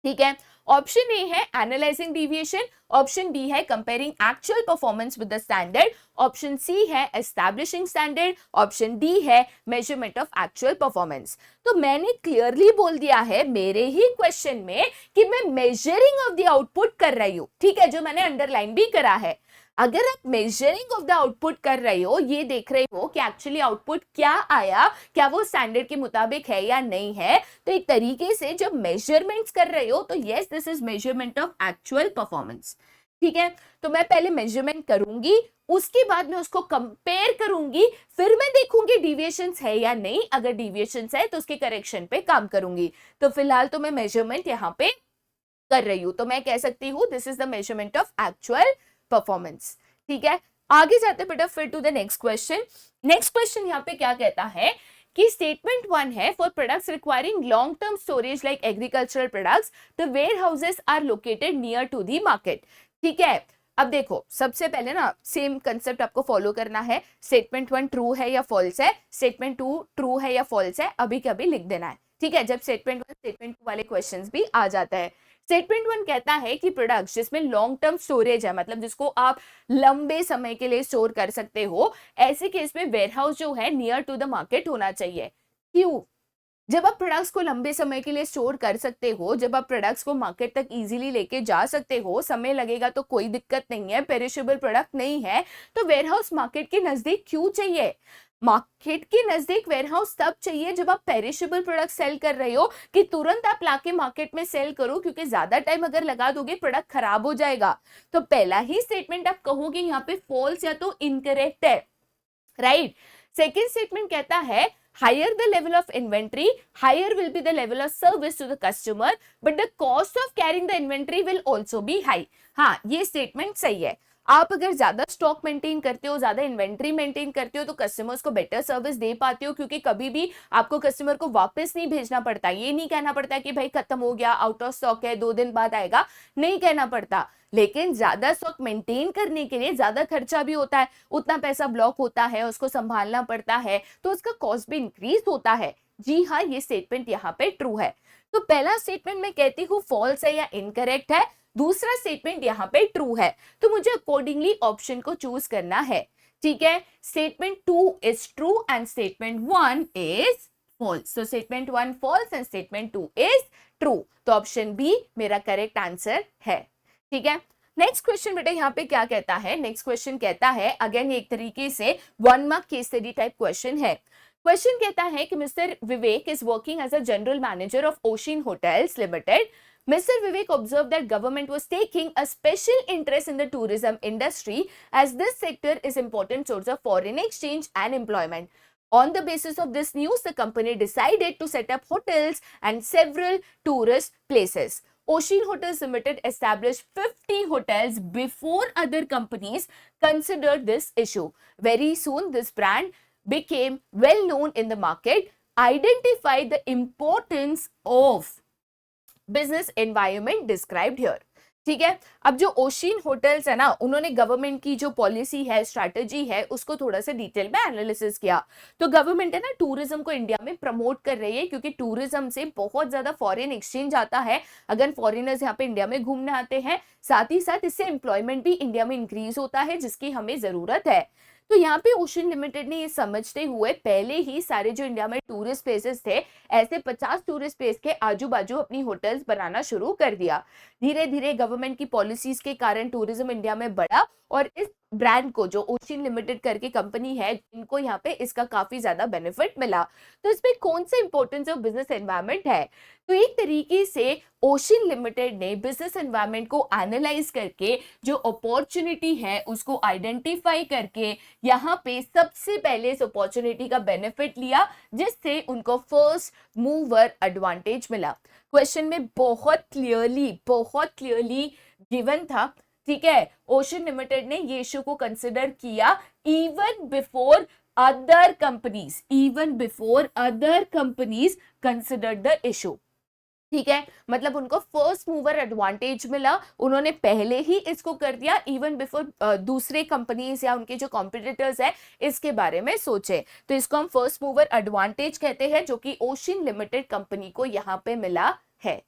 ठीक है, ऑप्शन ए है एनालाइजिंग डिविएशन, ऑप्शन बी है comparing actual performance with the standard, option C है एस्टैब्लिशिंग स्टैंडर्ड, ऑप्शन डी है मेजरमेंट ऑफ एक्चुअल परफॉर्मेंस। तो मैंने क्लियरली बोल दिया है मेरे ही क्वेश्चन में कि मैं मेजरिंग ऑफ द आउटपुट कर रही हूं। ठीक है, जो मैंने अंडरलाइन भी करा है। अगर आप मेजरिंग ऑफ द आउटपुट कर रहे हो, ये देख रहे हो कि एक्चुअली आउटपुट क्या आया, क्या वो स्टैंडर्ड के मुताबिक है या नहीं है, तो एक तरीके से जब मेजरमेंट्स कर रहे हो तो yes this is measurement of actual performance. ठीक है, तो मैं पहले मेजरमेंट करूंगी, उसके बाद मैं उसको कंपेयर करूंगी, फिर मैं देखूंगी डिविएशंस है या नहीं। अगर डिविएशंस है तो उसके करेक्शन पे काम करूंगी। तो फिलहाल तो मैं मेजरमेंट यहाँ पे कर रही हूं, तो मैं कह सकती हूं this is the measurement of actual performance. ठीक है, आगे जाते बेटा फिर to the next question. Next question यहाँ पे क्या कहता है कि स्टेटमेंट 1 है for products requiring long term storage like agricultural products the warehouses are located near to the market. ठीक है, अब देखो सबसे पहले ना सेम कंसेप्ट आपको फॉलो करना है। स्टेटमेंट 1 ट्रू है या फॉल्स है, स्टेटमेंट 2 ट्रू है या फॉल्स है, अभी के अभी लिख देना है। ठीक है, जब स्टेटमेंट 1 स्टेटमेंट 2 वाले क्वेश्चंस भी आ जाता है। स्टेटमेंट 1 कहता है कि प्रोडक्ट्स जिसमें लॉन्ग टर्म स्टोरेज है, मतलब जिसको आप लंबे समय के लिए स्टोर कर सकते हो, ऐसे केस में वेयरहाउस जो है नियर टू द मार्केट होना चाहिए। क्यों? जब आप प्रोडक्ट्स को लंबे समय के लिए स्टोर कर सकते हो, जब आप प्रोडक्ट्स को मार्केट तक इजीली लेके जा सकते हो, समय लगेगा तो कोई दिक्कत नहीं है, पेरिशेबल प्रोडक्ट नहीं है, तो वेयरहाउस मार्केट के नजदीक क्यों चाहिए? मार्केट के नजदीक वेयरहाउस तब चाहिए जब आप पेरिशेबल प्रोडक्ट सेल कर रहे हो कि तुरंत आप लाके मार्केट में सेल करो, क्योंकि ज्यादा टाइम अगर लगा दोगे प्रोडक्ट खराब हो जाएगा। तो पहला ही स्टेटमेंट आप कहोगे यहाँ पे फॉल्स या तो इनकरेक्ट है, राइट। सेकेंड स्टेटमेंट कहता है higher the level of inventory, higher will be the level of service to the customer, but the cost of carrying the inventory will also be high। हाँ, ये statement सही है। आप अगर ज्यादा स्टॉक मेंटेन करते हो, ज्यादा इन्वेंट्री मेंटेन करते हो, तो कस्टमर्स को बेटर सर्विस दे पाते हो, क्योंकि कभी भी आपको कस्टमर को वापस नहीं भेजना पड़ता। ये नहीं कहना पड़ता कि भाई खत्म हो गया, आउट ऑफ स्टॉक है, 2 दिन बाद आएगा, नहीं कहना पड़ता। लेकिन ज्यादा स्टॉक मेंटेन करने के लिए ज्यादा खर्चा भी होता है, उतना पैसा ब्लॉक होता है, उसको संभालना पड़ता है, तो उसका कॉस्ट भी इंक्रीज होता है। जी हाँ, ये स्टेटमेंट यहाँ पे ट्रू है। तो पहला स्टेटमेंट मैं कहती हूँ फॉल्स है या इनकरेक्ट है, दूसरा स्टेटमेंट यहाँ पे ट्रू है, तो मुझे अकॉर्डिंगली ऑप्शन को चूज करना है। ठीक है, statement 2 is true and statement 1 is false. तो statement 1 false and statement 2 is true, तो ऑप्शन बी मेरा करेक्ट आंसर है। ठीक है, नेक्स्ट क्वेश्चन बेटा यहाँ पे क्या कहता है? नेक्स्ट क्वेश्चन कहता है, अगेन एक तरीके से 1 mark case study type question है। क्वेश्चन कहता है कि mister Vivek is working as a general manager of Ocean Hotels Limited. Mr. Vivek observed that government was taking a special interest in the tourism industry as this sector is important source of foreign exchange and employment. On the basis of this news, the company decided to set up hotels and several tourist places. Ocean Hotels Limited established 50 hotels before other companies considered this issue. Very soon, this brand became well known in the market, identified the importance of business environment described here. ठीक है, अब जो ocean hotels है ना, उन्होंने government की जो policy है, स्ट्रैटेजी है, उसको थोड़ा सा डिटेल में एनालिसिस किया। तो गवर्नमेंट है ना टूरिज्म को इंडिया में प्रमोट कर रही है, क्योंकि टूरिज्म से बहुत ज्यादा फॉरेन एक्सचेंज आता है। अगर फॉरेनर्स यहाँ पे इंडिया में घूमने आते हैं, साथ ही साथ इससे एम्प्लॉयमेंट भी इंडिया में इंक्रीज होता है, जिसकी हमें जरूरत है। तो यहाँ पे ओशियन लिमिटेड ने ये समझते हुए पहले ही सारे जो इंडिया में टूरिस्ट प्लेसेस थे, ऐसे 50 टूरिस्ट प्लेस के आजू बाजू अपनी होटल्स बनाना शुरू कर दिया। धीरे धीरे गवर्नमेंट की पॉलिसीज के कारण टूरिज्म इंडिया में बढ़ा और इस ब्रांड को जो ओशियन लिमिटेड करके कंपनी है इनको यहाँ पे इसका काफी ज्यादा बेनिफिट मिला। तो इसमें कौन सा इंपॉर्टेंस ऑफ बिजनेस एनवायरनमेंट है? तो एक तरीके से ओशियन लिमिटेड ने बिजनेस एनवायरनमेंट को एनालाइज करके जो अपॉर्चुनिटी है उसको आइडेंटिफाई करके यहाँ पे सबसे पहले इस अपॉर्चुनिटी का बेनिफिट लिया, जिससे उनको फर्स्ट मूवर एडवांटेज मिला। क्वेश्चन में बहुत क्लियरली गिवन था, ठीक है। ओशियन लिमिटेड ने ये इशू को कंसिडर किया even before other companies considered the issue, ठीक है। मतलब उनको फर्स्ट मूवर एडवांटेज मिला, उन्होंने पहले ही इसको कर दिया इवन बिफोर दूसरे कंपनीज या उनके जो कॉम्पिटिटर्स है इसके बारे में सोचे। तो इसको हम फर्स्ट मूवर एडवांटेज कहते हैं, जो कि ओशियन लिमिटेड कंपनी को यहाँ पे मिला है,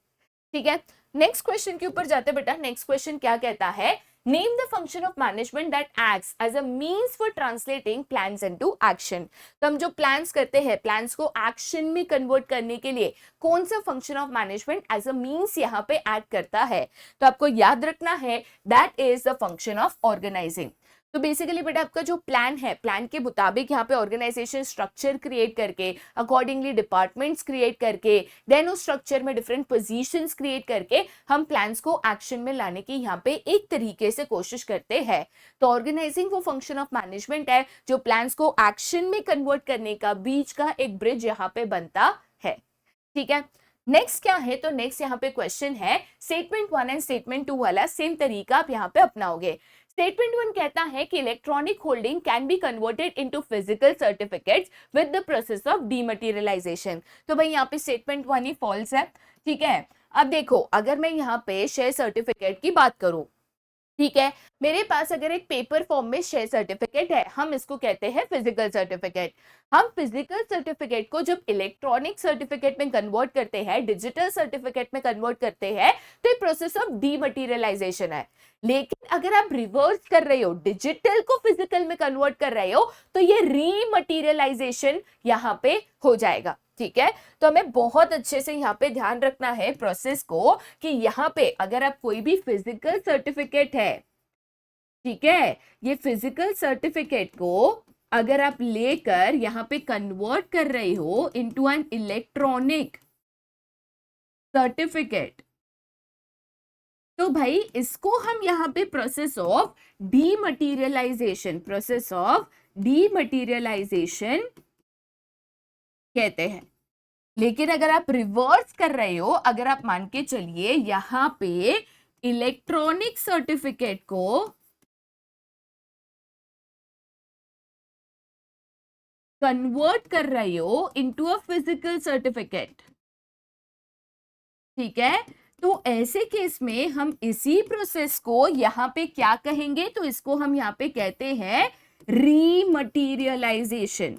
ठीक है। नेक्स्ट क्वेश्चन के ऊपर जाते बेटा। नेक्स्ट क्वेश्चन क्या कहता है? Name the function of management that acts as a means for translating plans into action. तो हम जो प्लान्स करते हैं, प्लान्स को एक्शन में कन्वर्ट करने के लिए कौन सा function of management as a means यहाँ पे एक्ट करता है? तो आपको याद रखना है that is the function of organising. तो बेसिकली बेटा आपका जो प्लान है, प्लान के मुताबिक यहाँ पे ऑर्गेनाइजेशन स्ट्रक्चर क्रिएट करके, अकॉर्डिंगली डिपार्टमेंट्स क्रिएट करके, देन उस स्ट्रक्चर में डिफरेंट पोजीशंस क्रिएट करके हम प्लान्स को एक्शन में लाने की यहाँ पे एक तरीके से कोशिश करते हैं। तो ऑर्गेनाइजिंग वो फंक्शन ऑफ मैनेजमेंट है जो प्लान्स को एक्शन में कन्वर्ट करने का बीच का एक ब्रिज यहाँ पे बनता है, ठीक है। नेक्स्ट क्या है? तो नेक्स्ट यहाँ पे क्वेश्चन है स्टेटमेंट 1 एंड स्टेटमेंट 2 वाला सेम तरीका आप यहाँ पे अपनाओगे। स्टेटमेंट 1 कहता है कि electronic holding can be converted into physical certificates with the process of dematerialisation. तो भाई यहाँ पे स्टेटमेंट 1 ही फॉल्स है, ठीक है। अब देखो, अगर मैं यहाँ पे शेयर सर्टिफिकेट की बात करूं, ठीक है, मेरे पास अगर एक पेपर फॉर्म में शेयर सर्टिफिकेट है, हम इसको कहते हैं फिजिकल सर्टिफिकेट। हम फिजिकल सर्टिफिकेट को जब इलेक्ट्रॉनिक सर्टिफिकेट में कन्वर्ट करते हैं, डिजिटल सर्टिफिकेट में कन्वर्ट करते हैं, तो ये प्रोसेस ऑफ डीमटेरियलाइजेशन है। लेकिन अगर आप रिवर्स कर रहे हो, डिजिटल को फिजिकल में कन्वर्ट कर रहे हो, तो ये रीमटेरियलाइजेशन यहाँ पे हो जाएगा, ठीक है। तो हमें बहुत अच्छे से यहाँ पे ध्यान रखना है प्रोसेस को कि यहाँ पे अगर आप कोई भी फिजिकल सर्टिफिकेट है, ठीक है, ये फिजिकल सर्टिफिकेट को अगर आप लेकर यहाँ पे कन्वर्ट कर रहे हो इनटू एन इलेक्ट्रॉनिक सर्टिफिकेट, तो भाई इसको हम यहाँ पे प्रोसेस ऑफ डीमटेरियलाइजेशन कहते हैं। लेकिन अगर आप रिवर्स कर रहे हो, अगर आप मान के चलिए यहां पे इलेक्ट्रॉनिक सर्टिफिकेट को कन्वर्ट कर रहे हो इनटू अ फिजिकल सर्टिफिकेट, ठीक है, तो ऐसे केस में हम इसी प्रोसेस को यहां पे क्या कहेंगे? तो इसको हम यहां पे कहते हैं रीमटेरियलाइजेशन।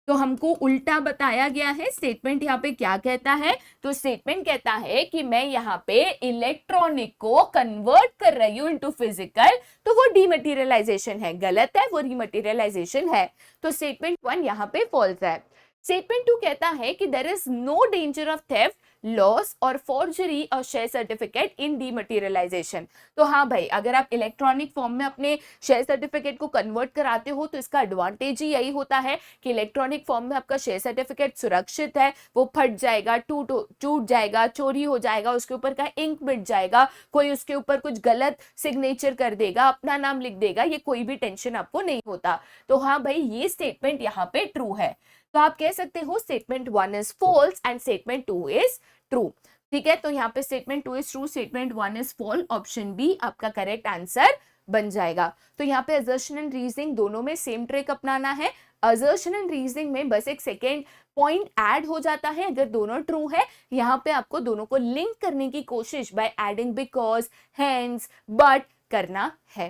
तो हमको उल्टा बताया गया है। स्टेटमेंट यहाँ पे क्या कहता है? तो स्टेटमेंट कहता है कि मैं यहाँ पे इलेक्ट्रॉनिक को कन्वर्ट कर रही हूँ इनटू फिजिकल, तो वो डीमटेरियलाइजेशन है। गलत है, वो रीमटेरियलाइजेशन है। तो स्टेटमेंट 1 यहाँ पे फॉल्स है। स्टेटमेंट 2 कहता है कि there is no danger of theft, loss और forgery of share certificate in dematerialisation. तो हाँ भाई, अगर आप इलेक्ट्रॉनिक फॉर्म में अपने शेयर सर्टिफिकेट को कन्वर्ट कराते हो तो इसका एडवांटेज ही यही होता है कि इलेक्ट्रॉनिक फॉर्म में आपका शेयर सर्टिफिकेट सुरक्षित है, वो फट जाएगा, टूट जाएगा, चोरी हो जाएगा, उसके ऊपर का इंक मिट जाएगा, कोई उसके ऊपर कुछ गलत सिग्नेचर कर देगा, अपना नाम लिख देगा, ये कोई भी टेंशन आपको नहीं होता। तो हाँ भाई, ये स्टेटमेंट यहाँ पे ट्रू है। तो आप कह सकते हो statement 1 is false and statement 2 is true, ठीक है। तो यहाँ पे statement 2 is true, statement 1 is false, option B आपका करेक्ट आंसर बन जाएगा। तो यहाँ पे असर्शन एंड रीजनिंग दोनों में सेम ट्रिक अपनाना है। असर्शन एंड रीजनिंग में बस एक सेकेंड पॉइंट ऐड हो जाता है अगर दोनों ट्रू है। यहाँ पे आपको दोनों को लिंक करने की कोशिश by adding because, hence, but करना है,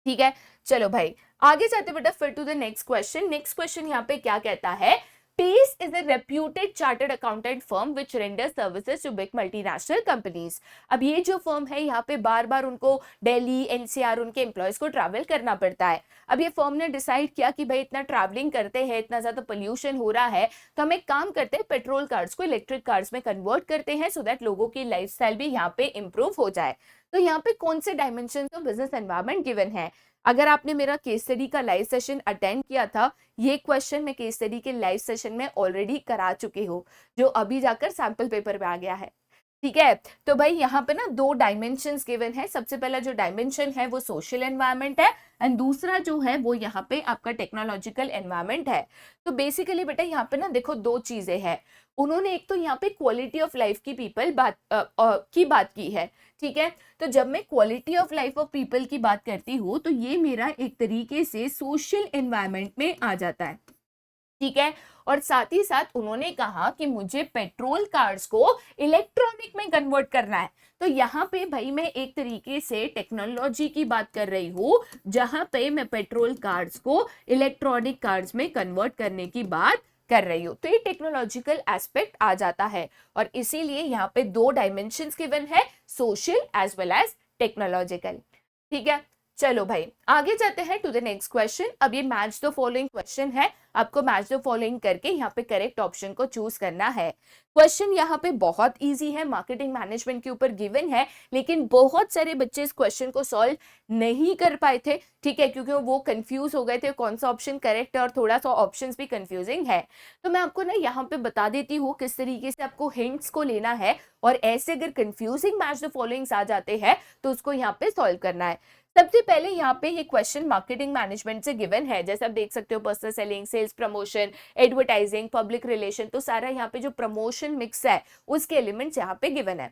ठीक है। चलो भाई आगे जाते बेटा फिर to the next question. Next question यहाँ पे क्या कहता है? Pace is a reputed chartered accountant firm which renders services to big multinational companies. अब ये जो फर्म है यहाँ पे बार बार उनको दिल्ली एनसीआर उनके एम्प्लॉयज को ट्रैवल करना पड़ता है। अब ये फर्म ने डिसाइड किया कि भाई इतना ट्रैवलिंग करते हैं, इतना ज्यादा पोल्यूशन हो रहा है, तो हम एक काम करते हैं, पेट्रोल कार्स को इलेक्ट्रिक कार्स में कन्वर्ट करते हैं सो दैट लोगों की लाइफस्टाइल भी यहाँ पे इंप्रूव हो जाए। तो यहाँ पे कौन से dimension of business environment given है? अगर आपने मेरा केस स्टडी का लाइव सेशन अटेंड किया था, ये क्वेश्चन मैं केस स्टडी के लाइव सेशन में ऑलरेडी करा चुकी हूँ, जो अभी जाकर सैंपल पेपर में आ गया है। ठीक है, तो भाई यहाँ पे ना दो डायमेंशंस गिवन है। सबसे पहला जो डायमेंशन है वो सोशल एनवायरनमेंट है एंड दूसरा जो है वो यहाँ पे आपका टेक्नोलॉजिकल एनवायरनमेंट है। तो बेसिकली बेटा यहाँ पे ना देखो दो चीजें हैं। उन्होंने एक तो यहाँ पे क्वालिटी ऑफ लाइफ की बात की है। ठीक है, तो जब मैं quality of life of people की बात करती हूँ तो ये मेरा एक तरीके से सोशल एनवायरनमेंट में आ जाता है। ठीक है, और साथ ही साथ उन्होंने कहा कि मुझे पेट्रोल कार्स को इलेक्ट्रॉनिक में कन्वर्ट करना है। तो यहाँ पे भाई मैं एक तरीके से टेक्नोलॉजी की बात कर रही हूँ, जहां पे मैं पेट्रोल कार्स को इलेक्ट्रॉनिक कार्स में कन्वर्ट करने की बात कर रही हूँ। तो ये टेक्नोलॉजिकल एस्पेक्ट आ जाता है और इसीलिए यहाँ पे दो डायमेंशंस गिवन है, social as well as technological. ठीक है, चलो भाई आगे जाते हैं टू द नेक्स्ट क्वेश्चन। अब ये मैच द फॉलोइंग क्वेश्चन है, आपको मैच द फॉलोइंग करके यहाँ पे करेक्ट ऑप्शन को चूज करना है। क्वेश्चन यहाँ पे बहुत इजी है, मार्केटिंग मैनेजमेंट के ऊपर गिवन है, लेकिन बहुत सारे बच्चे इस क्वेश्चन को सॉल्व नहीं कर पाए थे। ठीक है, क्योंकि वो कंफ्यूज हो गए थे कौन सा ऑप्शन करेक्ट है और थोड़ा सा ऑप्शंस भी कंफ्यूजिंग है। तो मैं आपको ना यहाँ पे बता देती हूँ किस तरीके से आपको हिंट्स को लेना है और ऐसे अगर कंफ्यूजिंग मैच द फॉलोइंग्स आ जाते हैं तो उसको यहाँ पे सॉल्व करना है। सबसे पहले यहाँ पे ये क्वेश्चन मार्केटिंग मैनेजमेंट से गिवन है, जैसे आप देख सकते हो personal selling, sales promotion, advertising, public relation, तो सारा यहाँ पे जो प्रमोशन मिक्स है उसके एलिमेंट्स यहाँ पे गिवन है।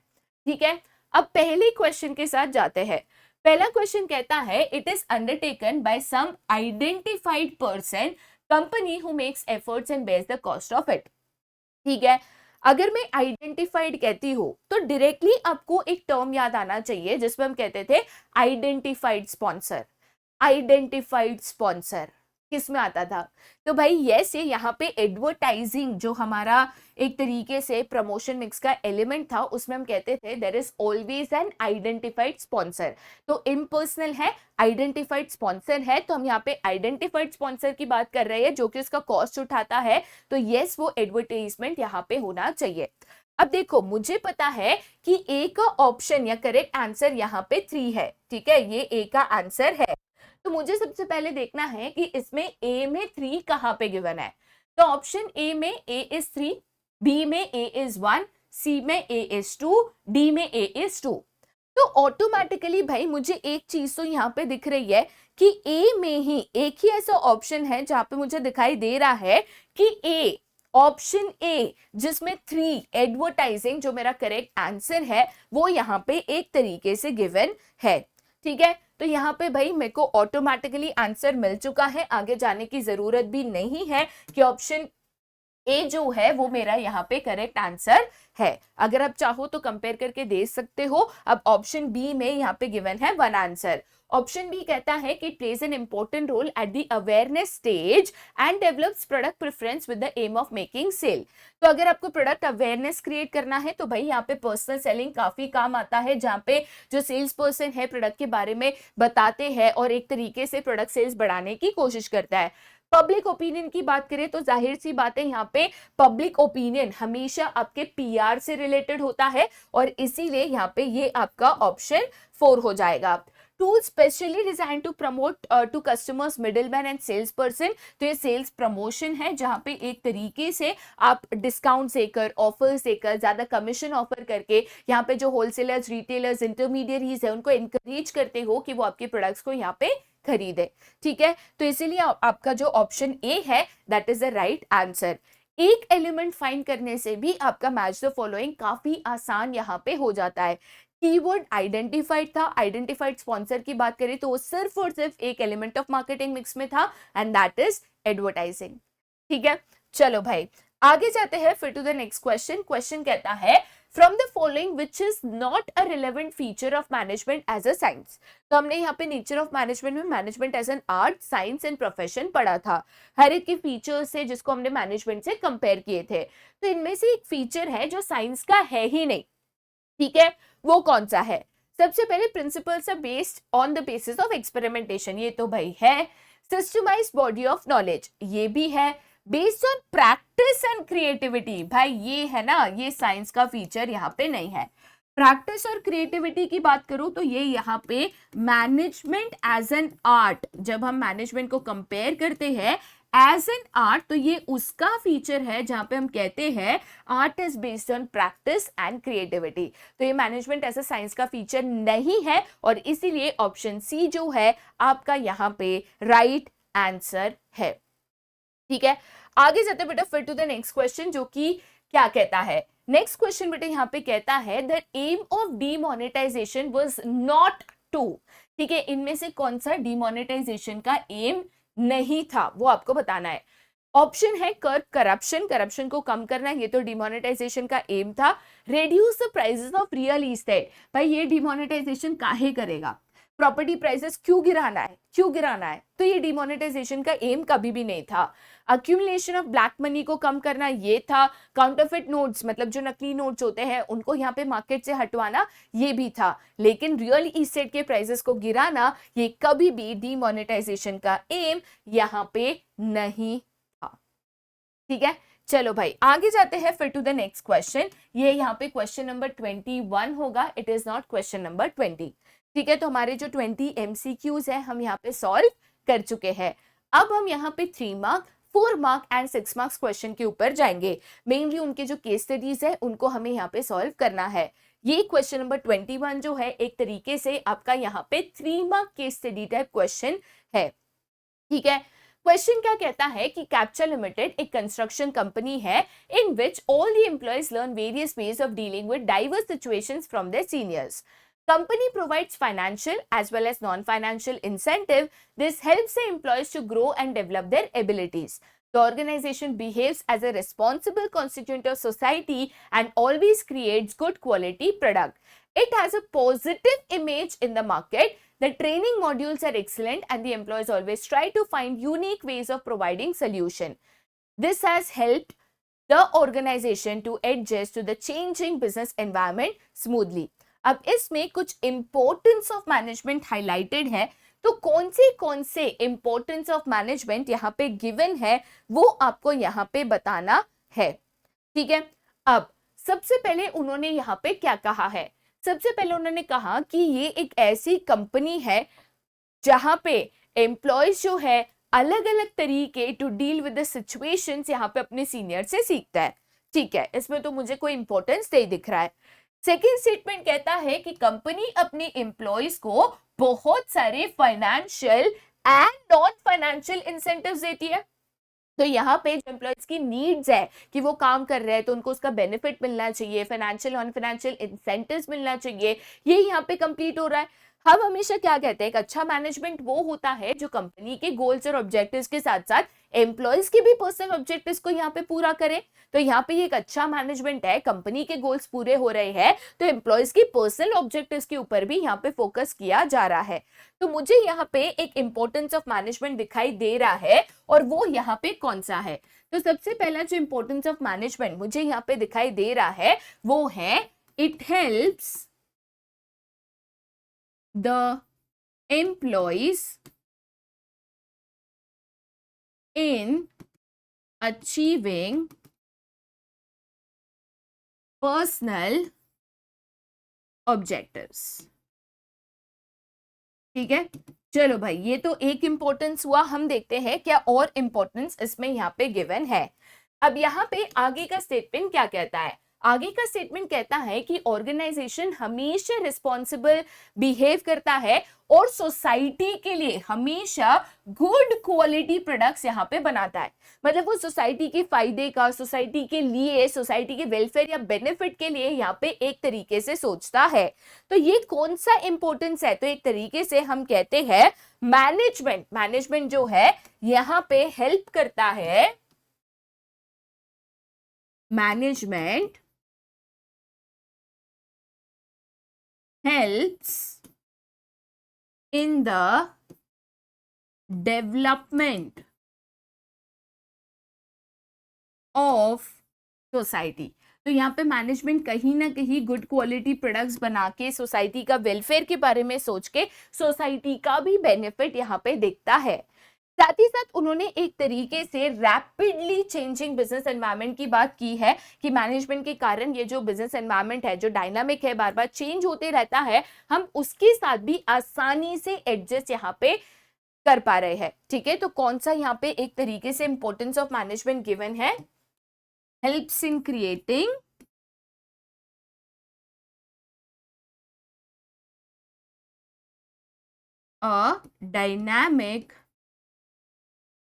ठीक है, अब पहले क्वेश्चन के साथ जाते हैं। पहला क्वेश्चन कहता है it is undertaken by some identified person company who makes efforts and bears the cost of it. ठीक है, अगर मैं आइडेंटिफाइड कहती हूँ तो डायरेक्टली आपको एक टर्म याद आना चाहिए जिसमें हम कहते थे आइडेंटिफाइड स्पॉन्सर। आइडेंटिफाइड स्पॉन्सर किस में आता था? तो भाई यस, ये यहाँ पे एडवर्टाइजिंग जो हमारा एक तरीके से प्रमोशन मिक्स का एलिमेंट था उसमें हम कहते थे there is always an identified sponsor. तो इम्पर्सनल है, आइडेंटिफाइड स्पॉन्सर है, तो हम यहाँ पे आइडेंटिफाइड स्पॉन्सर की बात कर रहे हैं जो कि उसका कॉस्ट उठाता है। तो यस, वो एडवर्टाइजमेंट यहाँ पे होना चाहिए। अब देखो मुझे पता है कि ए का ऑप्शन या करेक्ट आंसर यहाँ पे 3 है। ठीक है, ये ए का आंसर है। तो मुझे सबसे पहले देखना है कि इसमें ए में 3 कहाँ पे गिवन है। तो ऑप्शन ए में ए इज 3, बी में ए इज 1, सी में ए इज 2, डी में ए इज 2। तो ऑटोमेटिकली भाई मुझे एक चीज तो यहाँ पे दिख रही है कि ए में ही एक ही ऐसा ऑप्शन है जहां पे मुझे दिखाई दे रहा है कि ए, ऑप्शन ए जिसमें 3 एडवर्टाइजिंग जो मेरा करेक्ट आंसर है वो यहाँ पे एक तरीके से गिवन है। ठीक है, तो यहाँ पे भाई मेरे को ऑटोमेटिकली आंसर मिल चुका है, आगे जाने की जरूरत भी नहीं है कि ऑप्शन ए जो है वो मेरा यहाँ पे करेक्ट आंसर है। अगर आप चाहो तो कंपेयर करके दे सकते हो। अब ऑप्शन बी में यहाँ पे गिवन है 1 आंसर। ऑप्शन बी कहता है कि plays an important role at the awareness stage and develops product preference with the aim of making sale. तो अगर आपको प्रोडक्ट अवेयरनेस क्रिएट करना है तो भाई यहाँ पे पर्सनल सेलिंग काफी काम आता है, जहाँ पे जो सेल्स पर्सन है प्रोडक्ट के बारे में बताते हैं और एक तरीके से प्रोडक्ट सेल्स बढ़ाने की कोशिश करता है। पब्लिक ओपिनियन की बात करें तो जाहिर सी बात है यहाँ पे पब्लिक ओपिनियन हमेशा आपके पीआर से रिलेटेड होता है और इसीलिए यहाँ पे ये आपका ऑप्शन 4 हो जाएगा। Tool specially design to promote to customers, middleman and sales person. तो ये सेल्स प्रमोशन है जहाँ पे एक तरीके से आप डिस्काउंट देकर, ऑफर्स देकर, ज्यादा कमीशन ऑफर करके यहाँ पे जो होलसेलर्स, रिटेलर्स, इंटरमीडियरीज है उनको एनकरेज करते हो कि वो आपके प्रोडक्ट्स को यहाँ पे खरीदे। ठीक है, तो इसीलिए आपका जो ऑप्शन ए है that is the right answer. एक एलिमेंट फाइंड करने से भी आपका मैच द फॉलोइंग काफी आसान यहाँ पे हो जाता है। कीवर्ड आइडेंटिफाइड था, आइडेंटिफाइड स्पॉन्सर की बात करें तो वो सिर्फ और सिर्फ एक एलिमेंट ऑफ मार्केटिंग मिक्स में था एंड दैट इज एडवर्टाइजिंग। ठीक है, चलो भाई आगे जाते हैं फिर to the next question. Question कहता है from the following which is not a relevant feature of management as a science. तो हमने यहाँ पे नेचर ऑफ मैनेजमेंट में management as an art, science and profession पढ़ा था, हर एक के फीचर्स से जिसको हमने मैनेजमेंट से कंपेयर किए थे। तो इनमें से एक फीचर है जो साइंस का है ही नहीं, ठीक है, वो कौन सा है? सबसे पहले principles are based on the basis of experimentation, ये तो भाई है। सिस्टमाइज्ड बॉडी ऑफ नॉलेज, ये भी है। Based on practice and creativity, भाई ये है ना, ये साइंस का फीचर यहाँ पे नहीं है। प्रैक्टिस और क्रिएटिविटी की बात करूं तो ये यहाँ पे मैनेजमेंट एज एन आर्ट, जब हम मैनेजमेंट को कंपेयर करते हैं एज एन आर्ट, तो ये उसका फीचर है जहां पे हम कहते हैं art is based on practice and creativity. तो ये मैनेजमेंट ऐसा साइंस का फीचर नहीं है, और इसीलिए ऑप्शन सी जो है आपका यहाँ पे राइट आंसर है। ठीक है, आगे जाते बेटा फिर टू द नेक्स्ट क्वेश्चन, जो कि क्या कहता है? नेक्स्ट क्वेश्चन बेटा यहाँ पे कहता है the aim of demonetisation was not to. ठीक है, इनमें से कौन सा डीमोनेटाइजेशन का एम नहीं था, वो आपको बताना है। ऑप्शन है कर्ब करप्शन, करप्शन को कम करना, ये तो डिमोनेटाइजेशन का एम था। Reduce the prices of real estate, भाई ये डिमोनेटाइजेशन काहे करेगा? प्रॉपर्टी प्राइसेस क्यों गिराना है, क्यों गिराना है? तो ये डिमोनेटाइजेशन का एम कभी भी नहीं था। अक्यूमुलेशन ऑफ ब्लैक मनी को कम करना, ये था। काउंटरफिट नोट्स, मतलब जो नकली नोट्स होते हैं उनको यहाँ पे मार्केट से हटवाना, ये भी था। लेकिन रियल एस्टेट के प्राइसेस को गिराना, ये कभी भी डिमोनेटाइजेशन का एम यहाँ पे नहीं था। ठीक है, चलो भाई आगे जाते हैं फिर टू द नेक्स्ट क्वेश्चन। ये यहाँ पे क्वेश्चन नंबर 21 होगा, it is not question number 20। ठीक है, तो हमारे जो 20 MCQs है हम यहाँ पे सॉल्व कर चुके हैं। अब हम यहाँ पे 3 mark, 4 mark and 6 marks question के ऊपर जाएंगे। मेनली उनके जो केस स्टडीज है उनको हमें यहाँ पे सॉल्व करना है। ये क्वेश्चन नंबर 21 जो है एक तरीके से आपका यहाँ पे 3 mark case study type question है। ठीक है, क्वेश्चन क्या कहता है कि कैप्चा लिमिटेड एक कंस्ट्रक्शन कंपनी है in which all the employees learn various ways of dealing with diverse situations from their seniors. Company provides financial as well as non-financial incentive. This helps the employees to grow and develop their abilities. The organization behaves as a responsible constituent of society and always creates good quality product. It has a positive image in the market. The training modules are excellent and the employees always try to find unique ways of providing solution. This has helped the organization to adjust to the changing business environment smoothly. अब इसमें कुछ importance of management highlighted है, तो कौन से importance of management यहाँ पे given है वो आपको यहाँ पे बताना है। ठीक है, अब सबसे पहले उन्होंने यहाँ पे क्या कहा है? सबसे पहले उन्होंने कहा कि ये एक ऐसी कंपनी है जहां पे एम्प्लॉयज जो है अलग अलग तरीके to deal with the situations यहाँ पे अपने सीनियर से सीखता है। ठीक है, इसमें तो मुझे कोई इंपॉर्टेंस नहीं दिख रहा है। सेकेंड स्टेटमेंट कहता है कि कंपनी अपने एम्प्लॉयज को बहुत सारे financial and non financial incentives देती है। तो यहाँ पे जो एम्प्लॉयज की नीड्स है कि वो काम कर रहे हैं तो उनको उसका बेनिफिट मिलना चाहिए, फाइनेंशियल नॉन फाइनेंशियल इंसेंटिव्स मिलना चाहिए, ये यहाँ पे कंप्लीट हो रहा है। हम हमेशा क्या कहते हैं, एक अच्छा मैनेजमेंट वो होता है जो कंपनी के गोल्स और ऑब्जेक्टिव्स के साथ साथ एम्प्लॉयज के भी पर्सनल ऑब्जेक्टिव्स को यहाँ पे पूरा करे। तो यहाँ पे ये एक अच्छा मैनेजमेंट है, कंपनी के गोल्स पूरे हो रहे हैं तो एम्प्लॉयज की पर्सनल ऑब्जेक्टिव्स के ऊपर भी यहाँ पे फोकस किया जा रहा है। तो मुझे यहाँ पे एक इंपॉर्टेंस ऑफ मैनेजमेंट दिखाई दे रहा है, और वो यहाँ पे कौन सा है? तो सबसे पहला जो इंपॉर्टेंस ऑफ मैनेजमेंट मुझे यहाँ पे दिखाई दे रहा है वो है it helps the employees in achieving personal objectives. ठीक है, चलो भाई ये तो एक इंपॉर्टेंस हुआ। हम देखते हैं क्या और इंपॉर्टेंस इसमें यहाँ पे गिवन है। अब यहाँ पे आगे का स्टेटमेंट क्या कहता है? आगे का स्टेटमेंट कहता है कि ऑर्गेनाइजेशन हमेशा रिस्पॉन्सिबल बिहेव करता है और सोसाइटी के लिए हमेशा गुड क्वालिटी प्रोडक्ट्स यहाँ पे बनाता है। मतलब वो सोसाइटी के फायदे का, सोसाइटी के लिए, सोसाइटी के वेलफेयर या बेनिफिट के लिए यहाँ पे एक तरीके से सोचता है। तो ये कौन सा इंपॉर्टेंस है? तो एक तरीके से हम कहते हैं मैनेजमेंट जो है यहाँ पे हेल्प करता है, management helps in the development of society। तो यहाँ पे मैनेजमेंट कहीं ना कहीं गुड क्वालिटी प्रोडक्ट्स बना के सोसाइटी का वेलफेयर के बारे में सोच के सोसाइटी का भी बेनिफिट यहाँ पे देखता है। साथ ही साथ उन्होंने एक तरीके से रैपिडली चेंजिंग बिजनेस एनवायरनमेंट की बात की है कि मैनेजमेंट के कारण ये जो बिजनेस एनवायरनमेंट है, जो डायनामिक है, बार बार चेंज होते रहता है, हम उसके साथ भी आसानी से एडजस्ट यहाँ पे कर पा रहे हैं। ठीक है, तो कौन सा यहाँ पे एक तरीके से इंपॉर्टेंस ऑफ मैनेजमेंट गिवन है, helps in creating a dynamic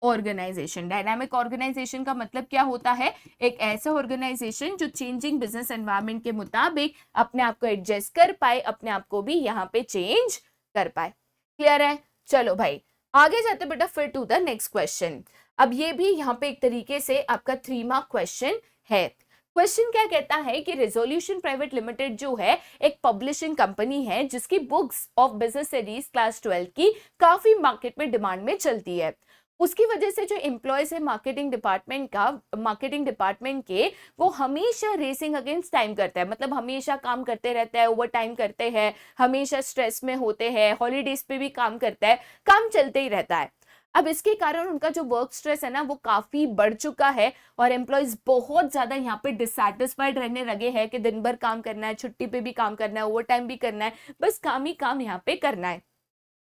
organisation. Dynamic organisation का मतलब क्या होता है, एक ऐसा ऑर्गेनाइजेशन जो चेंजिंग बिजनेस एनवायरनमेंट के मुताबिक अपने आप को एडजस्ट कर पाए, अपने आप को भी यहाँ पे चेंज कर पाए। क्लियर है? चलो भाई आगे जाते बेटा फिर टू द नेक्स्ट क्वेश्चन। अब ये भी यहाँ पे एक तरीके से आपका 3 मार्क क्वेश्चन है। क्वेश्चन क्या कहता है कि रेजोल्यूशन प्राइवेट लिमिटेड जो है एक पब्लिशिंग कंपनी है जिसकी books of business studies class 12 की काफी मार्केट में डिमांड में चलती है। उसकी वजह से जो एम्प्लॉयज है मार्केटिंग डिपार्टमेंट के, वो हमेशा रेसिंग अगेंस्ट टाइम करता है, मतलब हमेशा काम करते रहता है, ओवर टाइम करते हैं, हमेशा स्ट्रेस में होते हैं, हॉलीडेज पे भी काम करता है, काम चलते ही रहता है। अब इसके कारण उनका जो वर्क स्ट्रेस है ना वो काफी बढ़ चुका है और एम्प्लॉयज बहुत ज्यादा यहाँ पे डिससैटिस्फाइड रहने लगे हैं कि दिन भर काम करना है, छुट्टी पे भी काम करना है, ओवर टाइम भी करना है, बस काम ही काम यहाँ पे करना है।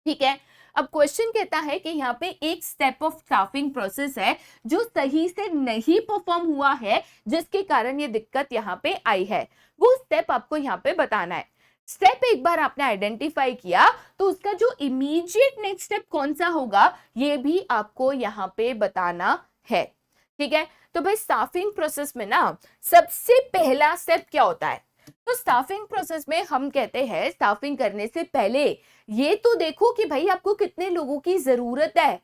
ठीक है, अब क्वेश्चन कहता है कि यहाँ पे एक स्टेप ऑफ स्टाफिंग प्रोसेस है जो सही से नहीं परफॉर्म हुआ है, जिसके कारण ये दिक्कत यहाँ पे आई है। वो स्टेप आपको यहाँ पे बताना है। स्टेप एक बार आपने आइडेंटिफाई किया तो उसका जो इमीडिएट नेक्स्ट स्टेप कौन सा होगा ये भी आपको यहाँ पे बताना है। ठीक है, तो भाई स्टाफिंग प्रोसेस में ना सबसे पहला स्टेप क्या होता है, तो स्टाफिंग प्रोसेस में हम कहते हैं स्टाफिंग करने से पहले ये तो देखो कि भाई आपको कितने लोगों की जरूरत है।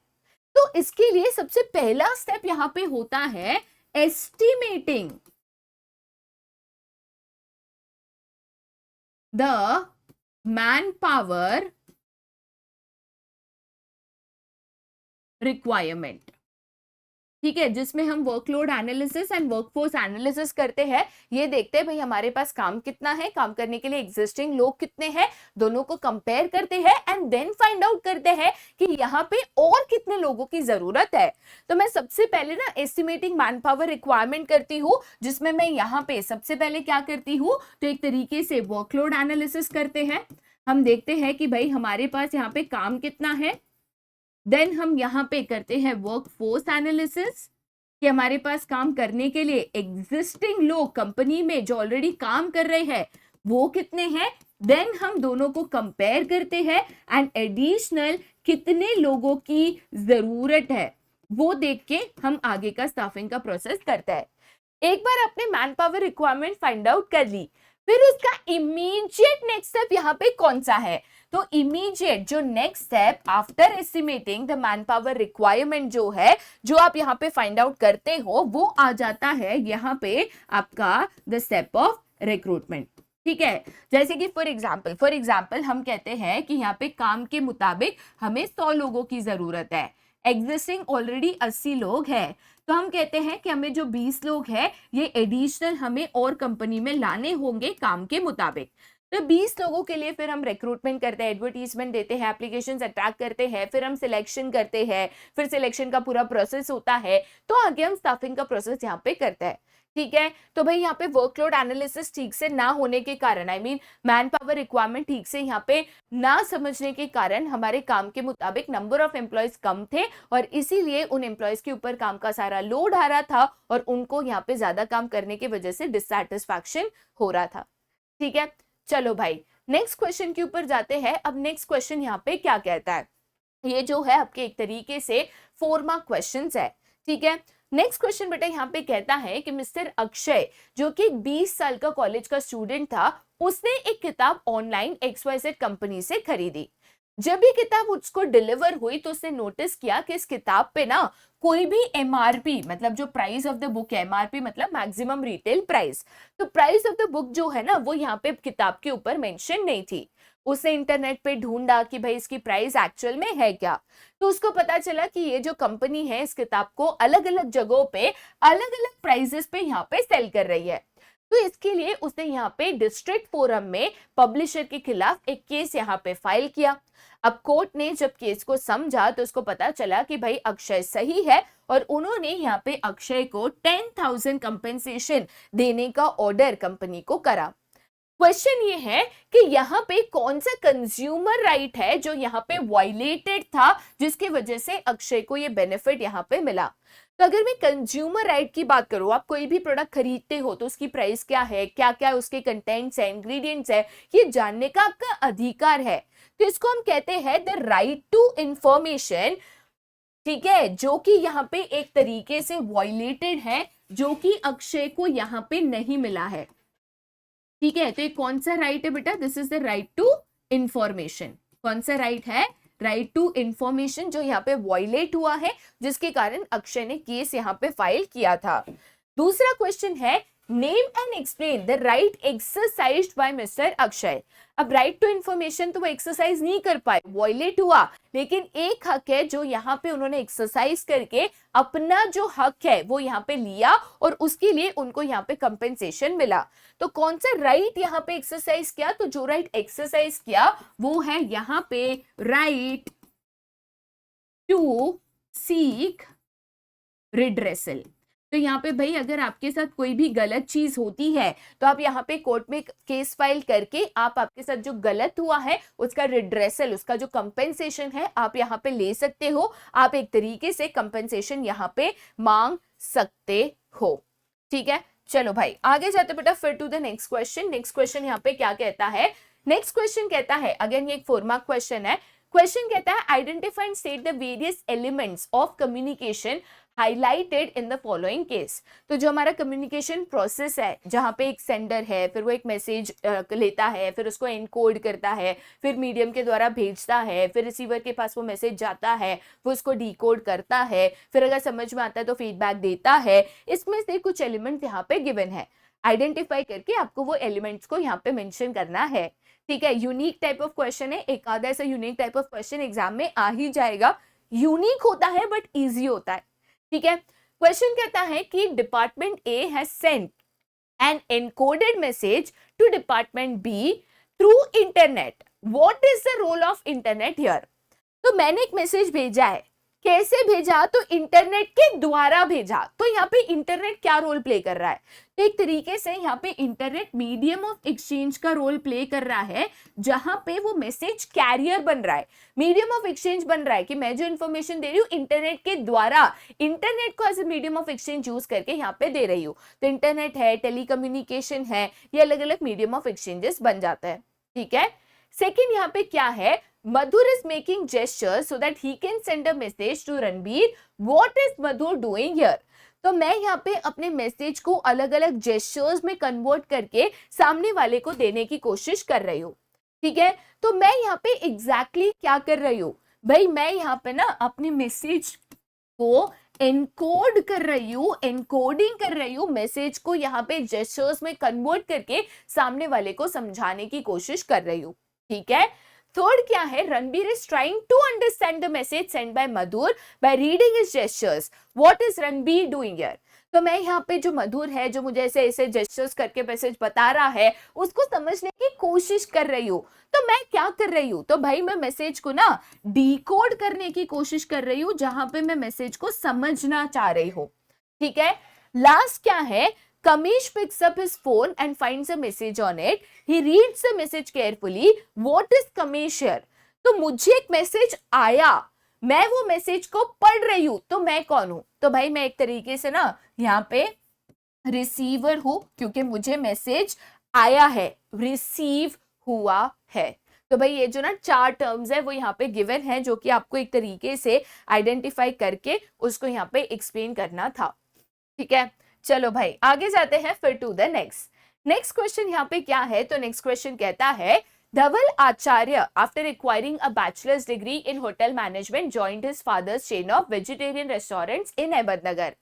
तो इसके लिए सबसे पहला स्टेप यहां पे होता है estimating the man power requirement. ठीक है, जिसमें हम workload analysis and workforce analysis करते हैं, ये देखते हैं भाई हमारे पास काम कितना है, काम करने के लिए एग्जिस्टिंग लोग कितने हैं, दोनों को कंपेयर करते हैं एंड देन फाइंड आउट करते हैं कि यहाँ पे और कितने लोगों की जरूरत है। तो मैं सबसे पहले ना एस्टिमेटिंग मैन पावर रिक्वायरमेंट करती हूँ, जिसमें मैं यहाँ पे सबसे पहले क्या करती हूँ, तो एक तरीके से वर्कलोड एनालिसिस करते हैं। हम देखते हैं कि भाई हमारे पास यहाँ पे काम कितना है, देन हम यहाँ पे करते हैं वर्कफोर्स एनालिसिस कि हमारे पास काम करने के लिए एग्जिस्टिंग लोग कंपनी में जो ऑलरेडी काम कर रहे हैं वो कितने हैं, देन हम दोनों को कंपेयर करते हैं एंड एडिशनल कितने लोगों की जरूरत है वो देख के हम आगे का स्टाफिंग का प्रोसेस करते हैं। एक बार आपने man power requirement find out कर ली, फिर उसका इमीडिएट नेक्स्ट स्टेप यहाँ पे कौन सा है, तो इमीडिएट जो next step after estimating the man power requirement जो है, जो आप यहाँ पे फाइंड आउट करते हो, वो आ जाता है यहाँ पे आपका द स्टेप ऑफ रिक्रूटमेंट। ठीक है, जैसे कि फॉर एग्जाम्पल हम कहते हैं कि यहाँ पे काम के मुताबिक हमें 100 लोगों की जरूरत है, एग्जिस्टिंग ऑलरेडी 80 लोग हैं, तो हम कहते हैं कि हमें जो 20 लोग हैं ये एडिशनल हमें और कंपनी में लाने होंगे काम के मुताबिक। तो 20 लोगों के लिए फिर हम रिक्रूटमेंट करते हैं, एडवर्टीजमेंट देते हैं, एप्लीकेशंस अट्रैक्ट करते हैं, फिर हम सिलेक्शन करते हैं, फिर सिलेक्शन का पूरा प्रोसेस होता है, तो आगे हम स्टाफिंग का प्रोसेस यहाँ पे करते हैं। ठीक है, तो भाई यहाँ पे वर्कलोड एनालिसिस ठीक से ना होने के कारण, I mean man power requirement ठीक से यहाँ पे ना समझने के कारण हमारे काम के मुताबिक नंबर ऑफ एम्प्लॉयज कम थे और इसीलिए उन एम्प्लॉयज के ऊपर काम का सारा लोड आ रहा था और उनको यहाँ पे ज्यादा काम करने की वजह से डिससैटिस्फैक्शन हो रहा था। ठीक है, चलो भाई नेक्स्ट क्वेश्चन के ऊपर जाते हैं। अब नेक्स्ट क्वेश्चन यहाँ पे क्या कहता है, ये जो है आपके एक तरीके से 4 मार्क क्वेश्चंस है। ठीक है, नेक्स्ट क्वेश्चन बेटा यहाँ पे कहता है कि मिस्टर अक्षय जो कि 20 साल का कॉलेज का स्टूडेंट था, उसने एक किताब ऑनलाइन XYZ कंपनी से खरीदी। जब भी किताब उसको डिलीवर हुई तो उसने नोटिस किया कि इस किताब पे ना कोई भी एमआरपी, मतलब जो प्राइस ऑफ द बुक है, एमआरपी मतलब मैक्सिमम रिटेल प्राइस, तो प्राइस ऑफ द बुक जो है ना वो यहाँ पे किताब के ऊपर मेंशन नहीं थी। उसने इंटरनेट पे ढूंढा कि भाई इसकी प्राइस एक्चुअल में है क्या, तो उसको पता चला कि ये जो कंपनी है इस किताब को अलग अलग जगहों पे अलग अलग प्राइजेस पे यहाँ पे सेल कर रही है। तो इसके लिए उसने यहाँ पे डिस्ट्रिक्ट फोरम में पब्लिशर के खिलाफ एक केस यहाँ पे फाइल किया। अब कोर्ट ने जब केस को समझा तो उसको पता चला कि भाई अक्षय सही है और उन्होंने यहाँ पे अक्षय को 10,000 कंपेंसेशन देने का ऑर्डर कंपनी को करा। क्वेश्चन ये है कि यहाँ पे कौन सा कंज्यूमर राइट है जो यहाँ पे वायलेटेड था जिसकी वजह से अक्षय को ये बेनिफिट यहाँ पे मिला। तो अगर मैं कंज्यूमर राइट की बात करूं, आप कोई भी प्रोडक्ट खरीदते हो तो उसकी प्राइस क्या है, क्या क्या उसके कंटेंट्स है, इंग्रेडिएंट्स है, ये जानने का आपका अधिकार है। तो इसको हम कहते हैं द राइट टू इंफॉर्मेशन, ठीक है, जो कि यहाँ पे एक तरीके से वायलेटेड है, जो कि अक्षय को यहाँ पे नहीं मिला है। ठीक है, तो ये कौन सा राइट है बेटा? This is the right to information. कौन सा राइट है? राइट टू इंफॉर्मेशन, जो यहाँ पे वायलेट हुआ है जिसके कारण अक्षय ने केस यहाँ पे फाइल किया था। दूसरा क्वेश्चन है name and explain the right exercised by mister Akshay. अब राइट टू इंफॉर्मेशन तो वो एक्सरसाइज नहीं कर पाए, वायलेट हुआ, लेकिन एक हक है जो यहाँ पे उन्होंने एक्सरसाइज करके अपना जो हक है वो यहाँ पे लिया और उसके लिए उनको यहाँ पे कंपेंसेशन मिला। तो कौन सा राइट यहाँ पे एक्सरसाइज किया? तो जो राइट एक्सरसाइज किया वो है यहाँ पे राइट टू सीक रिड्रेसल। तो यहाँ पे भाई अगर आपके साथ कोई भी गलत चीज होती है तो आप यहाँ पे कोर्ट में केस फाइल करके आप आपके साथ जो गलत हुआ है उसका रिड्रेसल, उसका जो कंपेंसेशन है आप यहाँ पे ले सकते हो। आप एक तरीके से कंपेंसेशन यहाँ पे मांग सकते हो। ठीक है, चलो भाई आगे जाते बेटा फिर to the next question. Next question यहाँ पे क्या कहता है? नेक्स्ट क्वेश्चन कहता है, अगेन ये एक 4 मार्क क्वेश्चन है। क्वेश्चन कहता है identify and state the various elements of communication highlighted in the following case. तो जो हमारा कम्युनिकेशन प्रोसेस है जहां पे एक सेंडर है, फिर वो एक मैसेज लेता है, फिर उसको एनकोड करता है, फिर मीडियम के द्वारा भेजता है, फिर रिसीवर के पास वो मैसेज जाता है, वो उसको डिकोड करता है, फिर अगर समझ में आता है तो फीडबैक देता है। इसमें से कुछ एलिमेंट यहाँ पे गिवन है, आइडेंटिफाई करके आपको वो एलिमेंट्स को यहाँ पे मेंशन करना है। ठीक है, यूनिक टाइप ऑफ क्वेश्चन है, एक आधा ऐसा unique type of question exam में आ ही जाएगा। यूनिक होता है बट इजी होता है। ठीक है, क्वेश्चन कहता है कि department A has sent an encoded message to department B through internet, what is the role of internet here. तो मैंने एक मैसेज भेजा है, कैसे भेजा? तो इंटरनेट के द्वारा भेजा। तो यहाँ पे इंटरनेट क्या रोल प्ले कर रहा है? तो एक तरीके से यहाँ पे इंटरनेट मीडियम ऑफ एक्सचेंज का रोल प्ले कर रहा है, जहां पे वो मैसेज कैरियर बन रहा है, मीडियम ऑफ एक्सचेंज बन रहा है कि मैं जो इंफॉर्मेशन दे रही हूँ इंटरनेट के द्वारा, इंटरनेट को as a medium of exchange use करके यहाँ पे दे रही हूँ। तो इंटरनेट है, टेलीकम्युनिकेशन है, ये अलग अलग मीडियम ऑफ एक्सचेंजेस बन जाता है। ठीक है, सेकेंड यहाँ पे क्या है? Madhur is making gestures so that he can send a message to Ranbir. What is Madhur doing here? तो मैं यहाँ पे अपने मैसेज को अलग अलग जेस्चर्स में कन्वर्ट करके सामने वाले को देने की कोशिश कर रही हूँ। ठीक है, तो मैं यहाँ पे एग्जैक्टली क्या कर रही हूँ भाई? मैं यहाँ पे ना अपने मैसेज को एनकोड कर रही हूँ, एनकोडिंग कर रही हूँ, मैसेज को यहाँ पे जेस्चर्स में कन्वर्ट करके सामने वाले को समझाने की कोशिश कर रही हूँ। ठीक है, थर्ड क्या है? Ranbir is trying to understand the message send by Madhur by reading his gestures, what is Ranbir doing here. तो मैं यहाँ पे जो मधुर है, जो मुझे ऐसे ऐसे जेस्चर्स करके मैसेज बता रहा है, उसको समझने की कोशिश कर रही हूँ। तो मैं क्या कर रही हूँ? तो भाई मैं मैसेज को ना डिकोड करने की कोशिश कर रही हूँ, जहां पे मैं मैसेज को समझना चाह रही हूँ। ठीक है, लास्ट क्या है? Kamish picks up his phone and finds a message on it. He reads the message carefully. What is Kamish here? तो मुझे एक मैसेज आया, मैं वो मैसेज को पढ़ रही हूं, तो मैं कौन हूं? तो भाई मैं एक तरीके से ना यहाँ पे रिसीवर हूं, क्योंकि मुझे मैसेज आया है, रिसीव हुआ है। तो भाई ये जो ना 4 टर्म्स है वो यहाँ पे गिवन है, जो कि आपको एक तरीके से आइडेंटिफाई करके उसको यहाँ पे एक्सप्लेन करना था। ठीक है, चलो भाई आगे जाते हैं फिर टू द नेक्स्ट क्वेश्चन। यहाँ पे क्या है? तो नेक्स्ट क्वेश्चन कहता है Dhaval Acharya, after acquiring a bachelor's degree in hotel management, joined his father's chain of vegetarian restaurants in Ahmednagar.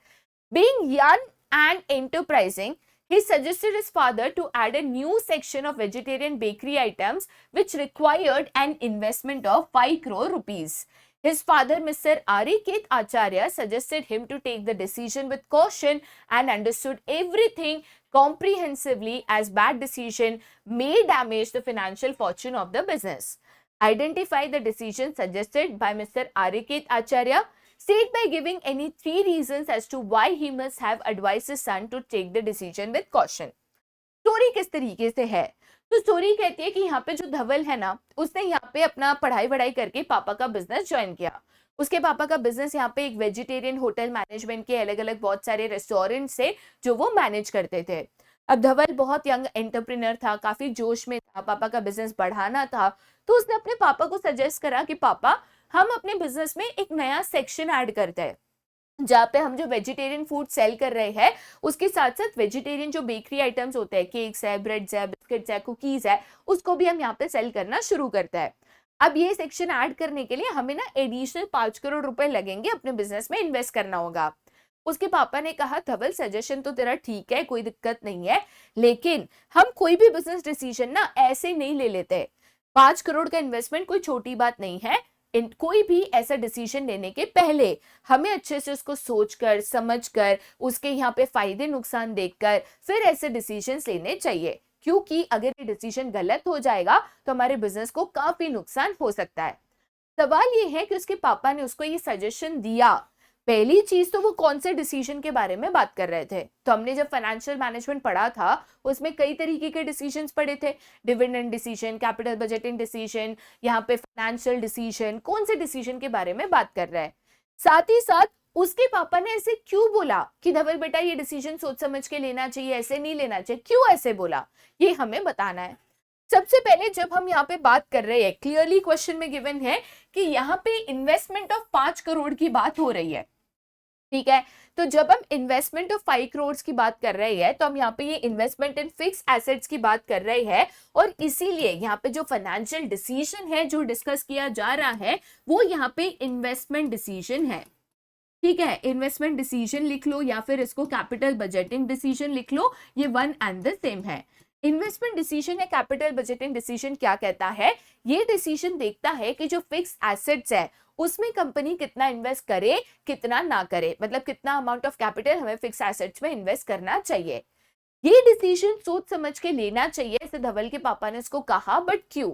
Being young and enterprising, he suggested his father to add a new section of vegetarian bakery items which required an investment of 5 crore rupees. His father, Mr. Ariket Acharya, suggested him to take the decision with caution and understood everything comprehensively as bad decision may damage the financial fortune of the business. Identify the decision suggested by Mr. Ariket Acharya. State by giving any 3 reasons as to why he must have advised his son to take the decision with caution. Story किस तरीके से है? तो story कहती है कि यहाँ पे जो धवल है ना, उसने यहाँ पे अपना पढ़ाई वढ़ाई करके पापा का बिजनेस ज्वाइन किया। उसके पापा का बिजनेस यहाँ पे एक वेजिटेरियन होटल मैनेजमेंट के अलग अलग बहुत सारे रेस्टोरेंट से जो वो मैनेज करते थे। अब धवल बहुत यंग एंटरप्रेन्योर था, काफी जोश में था, पापा का बिजनेस बढ़ाना था, तो उसने अपने पापा को सजेस्ट करा कि पापा हम अपने बिजनेस में एक नया सेक्शन ऐड करते हैं जहाँ पे हम जो वेजिटेरियन फूड सेल कर रहे हैं उसके साथ साथ वेजिटेरियन जो बेकरी आइटम्स होते हैं, केक्स है, ब्रेड्स है, बिस्किट्स है, कुकीज है, उसको भी हम यहाँ पे सेल करना शुरू करते हैं। अब ये सेक्शन ऐड करने के लिए हमें ना एडिशनल 5 करोड़ रुपए लगेंगे, अपने बिजनेस में इन्वेस्ट करना होगा। उसके पापा ने कहा धवल सजेशन तो तेरा ठीक है, कोई दिक्कत नहीं है, लेकिन हम कोई भी बिजनेस डिसीजन ना ऐसे नहीं ले लेते। 5 करोड़ का इन्वेस्टमेंट कोई छोटी बात नहीं है। कोई भी ऐसा डिसीजन लेने के पहले हमें अच्छे से उसको सोचकर समझकर उसके यहाँ पे फायदे नुकसान देखकर फिर ऐसे डिसीजंस लेने चाहिए, क्योंकि अगर ये डिसीजन गलत हो जाएगा तो हमारे बिजनेस को काफी नुकसान हो सकता है। सवाल ये है कि उसके पापा ने उसको ये सजेशन दिया, पहली चीज तो वो कौन से डिसीजन के बारे में बात कर रहे थे? तो हमने जब फाइनेंशियल मैनेजमेंट पढ़ा था उसमें कई तरीके के डिसीजंस पढ़े थे, dividend decision, capital budgeting decision, यहाँ पे फाइनेंशियल डिसीजन, कौन से डिसीजन के बारे में बात कर रहा है। साथ ही साथ उसके पापा ने ऐसे क्यों बोला कि धवल बेटा ये डिसीजन सोच समझ के लेना चाहिए, ऐसे नहीं लेना चाहिए, क्यों ऐसे बोला, ये हमें बताना है। सबसे पहले जब हम यहाँ पे बात कर रहे हैं, क्लियरली क्वेश्चन में गिवन है कि यहाँ पे इन्वेस्टमेंट ऑफ 5 करोड़ की बात हो रही है, ठीक है। तो जब हम इन्वेस्टमेंट ऑफ 5 करोड़ की बात कर रहे हैं तो हम यहाँ पे ये इन्वेस्टमेंट इन फिक्स एसेट्स की बात कर रहे हैं, और इसीलिए यहाँ पे जो फाइनेंशियल डिसीजन है जो डिस्कस किया जा रहा है वो यहाँ पे इन्वेस्टमेंट डिसीजन है, ठीक है। इन्वेस्टमेंट डिसीजन लिख लो या फिर इसको कैपिटल बजटिंग डिसीजन लिख लो, ये वन एंड द सेम है। इन्वेस्टमेंट डिसीजन या कैपिटल बजटिंग डिसीजन क्या कहता है? ये डिसीजन देखता है कि जो फिक्स एसेट्स है उसमें कंपनी कितना इन्वेस्ट करे कितना ना करे, मतलब कितना अमाउंट ऑफ कैपिटल हमें फिक्स एसेट्स में इन्वेस्ट करना चाहिए। ये डिसीजन सोच समझ के लेना चाहिए, ऐसे धवल के पापा ने इसको कहा। बट क्यों?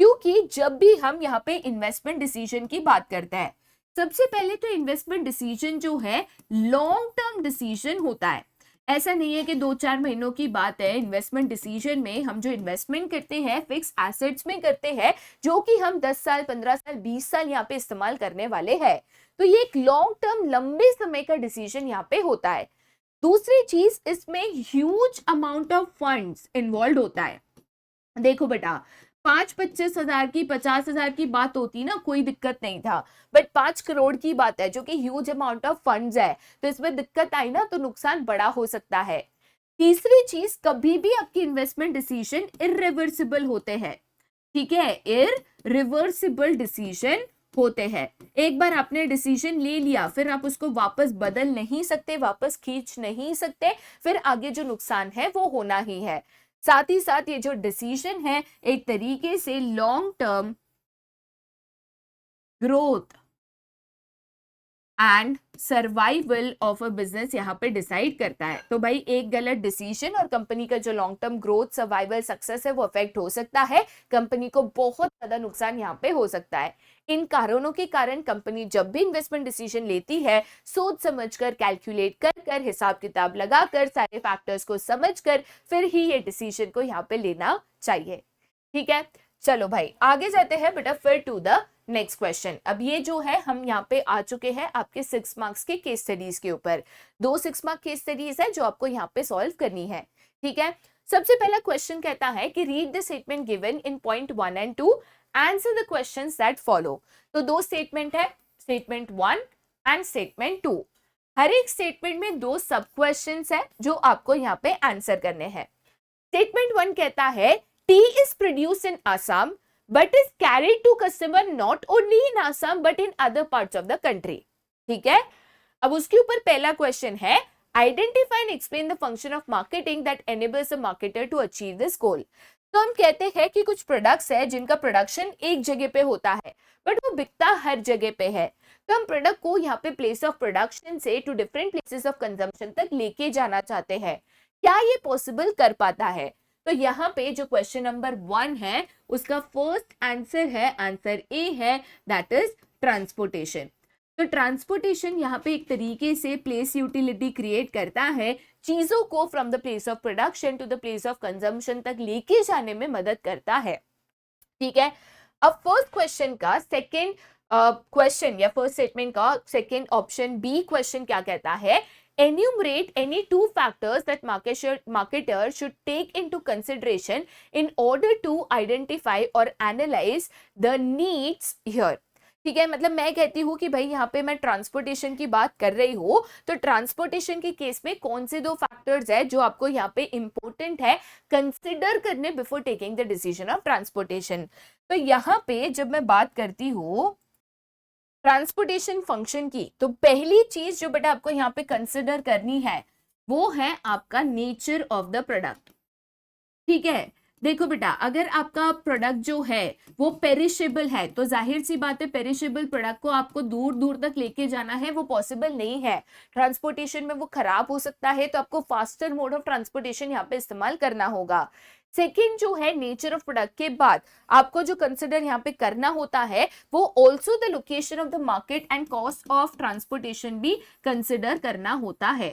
क्योंकि जब भी हम यहाँ पे इन्वेस्टमेंट डिसीजन की बात करते हैं, सबसे पहले तो इन्वेस्टमेंट डिसीजन जो है लॉन्ग टर्म डिसीजन होता है। ऐसा नहीं है कि 2-4 महीनों की बात है। इन्वेस्टमेंट डिसीजन में हम जो इन्वेस्टमेंट करते हैं फिक्स एसेट्स में करते हैं, जो कि हम 10 साल 15 साल 20 साल यहाँ पे इस्तेमाल करने वाले हैं। तो ये एक लॉन्ग टर्म लंबे समय का डिसीजन यहाँ पे होता है। दूसरी चीज, इसमें huge amount of funds involve होता है। देखो बेटा, 5-25 हजार की 50 हजार की बात होती ना कोई दिक्कत नहीं था, बट 5 करोड़ की बात है जो कि ह्यूज अमाउंट ऑफ फंड्स है, तो इसमें दिक्कत आई ना तो नुकसान बड़ा हो सकता है। तीसरी चीज, कभी भी आपकी इन्वेस्टमेंट डिसीजन इररिवर्सिबल होते हैं, ठीक है, इररिवर्सिबल डिसीजन होते हैं। एक बार आपने डिसीजन ले लिया फिर आप उसको वापस बदल नहीं सकते, वापस खींच नहीं सकते, फिर आगे जो नुकसान है वो होना ही है। साथ ही साथ ये जो डिसीजन है एक तरीके से long term growth and survival of a business यहाँ पे डिसाइड करता है। तो भाई एक गलत डिसीजन और कंपनी का जो long term growth, survival, success है वो अफेक्ट हो सकता है, कंपनी को बहुत ज्यादा नुकसान यहाँ पे हो सकता है। इन कारणों के कारण कंपनी जब भी इन्वेस्टमेंट डिसीजन लेती है सोच समझकर, कैलकुलेट कर कर, हिसाब किताब लगाकर, सारे फैक्टर्स को समझकर फिर ही ये डिसीजन को यहाँ पे लेना चाहिए, ठीक है। चलो भाई आगे जाते हैं बेटा फिर टू द नेक्स्ट क्वेश्चन। अब ये जो है हम यहाँ पे आ चुके हैं आपके 6 मार्क्स के केस स्टडीज के ऊपर। 2 6 मार्क केस स्टडीज है जो आपको यहाँ पे सॉल्व करनी है, ठीक है। सबसे पहला क्वेश्चन कहता है कि read the statement given in point 1 and 2, answer the questions that follow. तो 2 स्टेटमेंट है, स्टेटमेंट 1 एंड स्टेटमेंट 2। हर एक स्टेटमेंट में 2 सब क्वेश्चंस है जो आपको यहाँ पे आंसर करने हैं। स्टेटमेंट 1 कहता है tea is produced in Assam but is carried to customer not only in Assam but in other parts of the country. ठीक है, अब उसके ऊपर पहला क्वेश्चन है, identify and explain the function of marketing that enables a marketer to achieve this goal. तो हम कहते हैं कि कुछ प्रोडक्ट्स है जिनका प्रोडक्शन एक जगह पे होता है बट वो बिकता हर जगह पे है, तो हम प्रोडक्ट को यहाँ पे प्लेस ऑफ प्रोडक्शन से to different places of consumption तक लेके जाना चाहते हैं। क्या ये पॉसिबल कर पाता है? तो यहाँ पे जो क्वेश्चन नंबर 1 है उसका फर्स्ट आंसर है, आंसर ए है, दैट इज ट्रांसपोर्टेशन। तो ट्रांसपोर्टेशन यहाँ पे एक तरीके से प्लेस यूटिलिटी क्रिएट करता है, चीजों को from the place of production to the place of consumption तक लेके जाने में मदद करता है। ठीक है, अब फर्स्ट क्वेश्चन का सेकंड क्वेश्चन या फर्स्ट स्टेटमेंट का सेकंड ऑप्शन बी क्वेश्चन क्या कहता है, enumerate any two factors that marketer should take into consideration in order to identify or analyze the needs here। ठीक है, मतलब मैं कहती हूँ कि भाई यहाँ पे मैं ट्रांसपोर्टेशन की बात कर रही हूँ, तो ट्रांसपोर्टेशन के केस में कौन से दो फैक्टर्स है जो आपको यहाँ पे इंपॉर्टेंट है कंसिडर करने before taking the decision of transportation. तो यहाँ पे जब मैं बात करती हूँ ट्रांसपोर्टेशन फंक्शन की, तो पहली चीज जो बेटा आपको यहाँ पे कंसिडर करनी है वो है आपका नेचर ऑफ द प्रोडक्ट। ठीक है, देखो बेटा, अगर आपका प्रोडक्ट जो है वो पेरिशेबल है तो जाहिर सी बात है पेरिशेबल प्रोडक्ट को आपको दूर दूर तक लेके जाना है, वो पॉसिबल नहीं है। ट्रांसपोर्टेशन में वो खराब हो सकता है, तो आपको फास्टर मोड ऑफ ट्रांसपोर्टेशन यहाँ पे इस्तेमाल करना होगा। सेकेंड जो है नेचर ऑफ प्रोडक्ट के बाद आपको जो कंसिडर यहाँ पे करना होता है वो also the location of the market and cost of transportation भी कंसिडर करना होता है।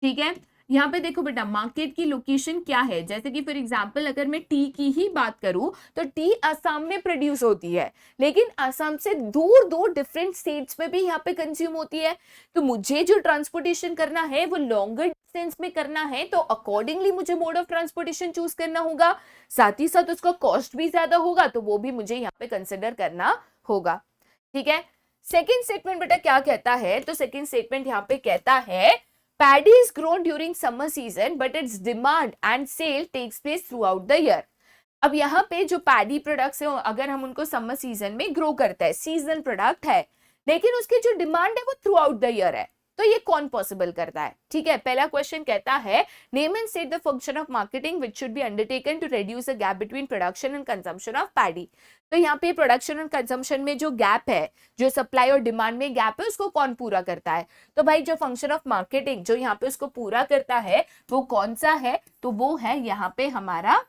ठीक है, यहाँ पे देखो बेटा मार्केट की लोकेशन क्या है, जैसे कि फॉर एग्जांपल अगर मैं टी की ही बात करूं तो टी असम में प्रोड्यूस होती है, लेकिन असम से दूर दूर डिफरेंट स्टेट्स में भी यहाँ पे कंज्यूम होती है। तो मुझे जो ट्रांसपोर्टेशन करना है वो लॉन्गर डिस्टेंस में करना है, तो अकॉर्डिंगली मुझे मोड ऑफ ट्रांसपोर्टेशन चूज करना होगा, साथ ही साथ उसका कॉस्ट भी ज्यादा होगा, तो वो भी मुझे यहाँ पे कंसिडर करना होगा। ठीक है, सेकेंड स्टेटमेंट बेटा क्या कहता है, तो सेकेंड स्टेटमेंट यहाँ पे कहता है Paddy is grown during summer season, but its demand and sale takes place throughout the year। अब यहाँ पे जो पैडी प्रोडक्ट्स है अगर हम उनको समर सीजन में ग्रो करते हैं, सीजनल प्रोडक्ट है, लेकिन उसकी जो डिमांड है वो थ्रू आउट द ईयर है, तो ये कौन पॉसिबल करता है? ठीक है, पहला क्वेश्चन कहता है name and state the function of marketing which should be undertaken to reduce the gap between production and consumption of paddy. तो यहाँ पे प्रोडक्शन और कंजम्पशन में जो गैप है, जो सप्लाई और डिमांड में गैप है, उसको कौन पूरा करता है? तो भाई जो फंक्शन ऑफ मार्केटिंग जो यहाँ पे उसको पूरा करता है वो कौन सा है? तो वो है यहाँ पे हमारा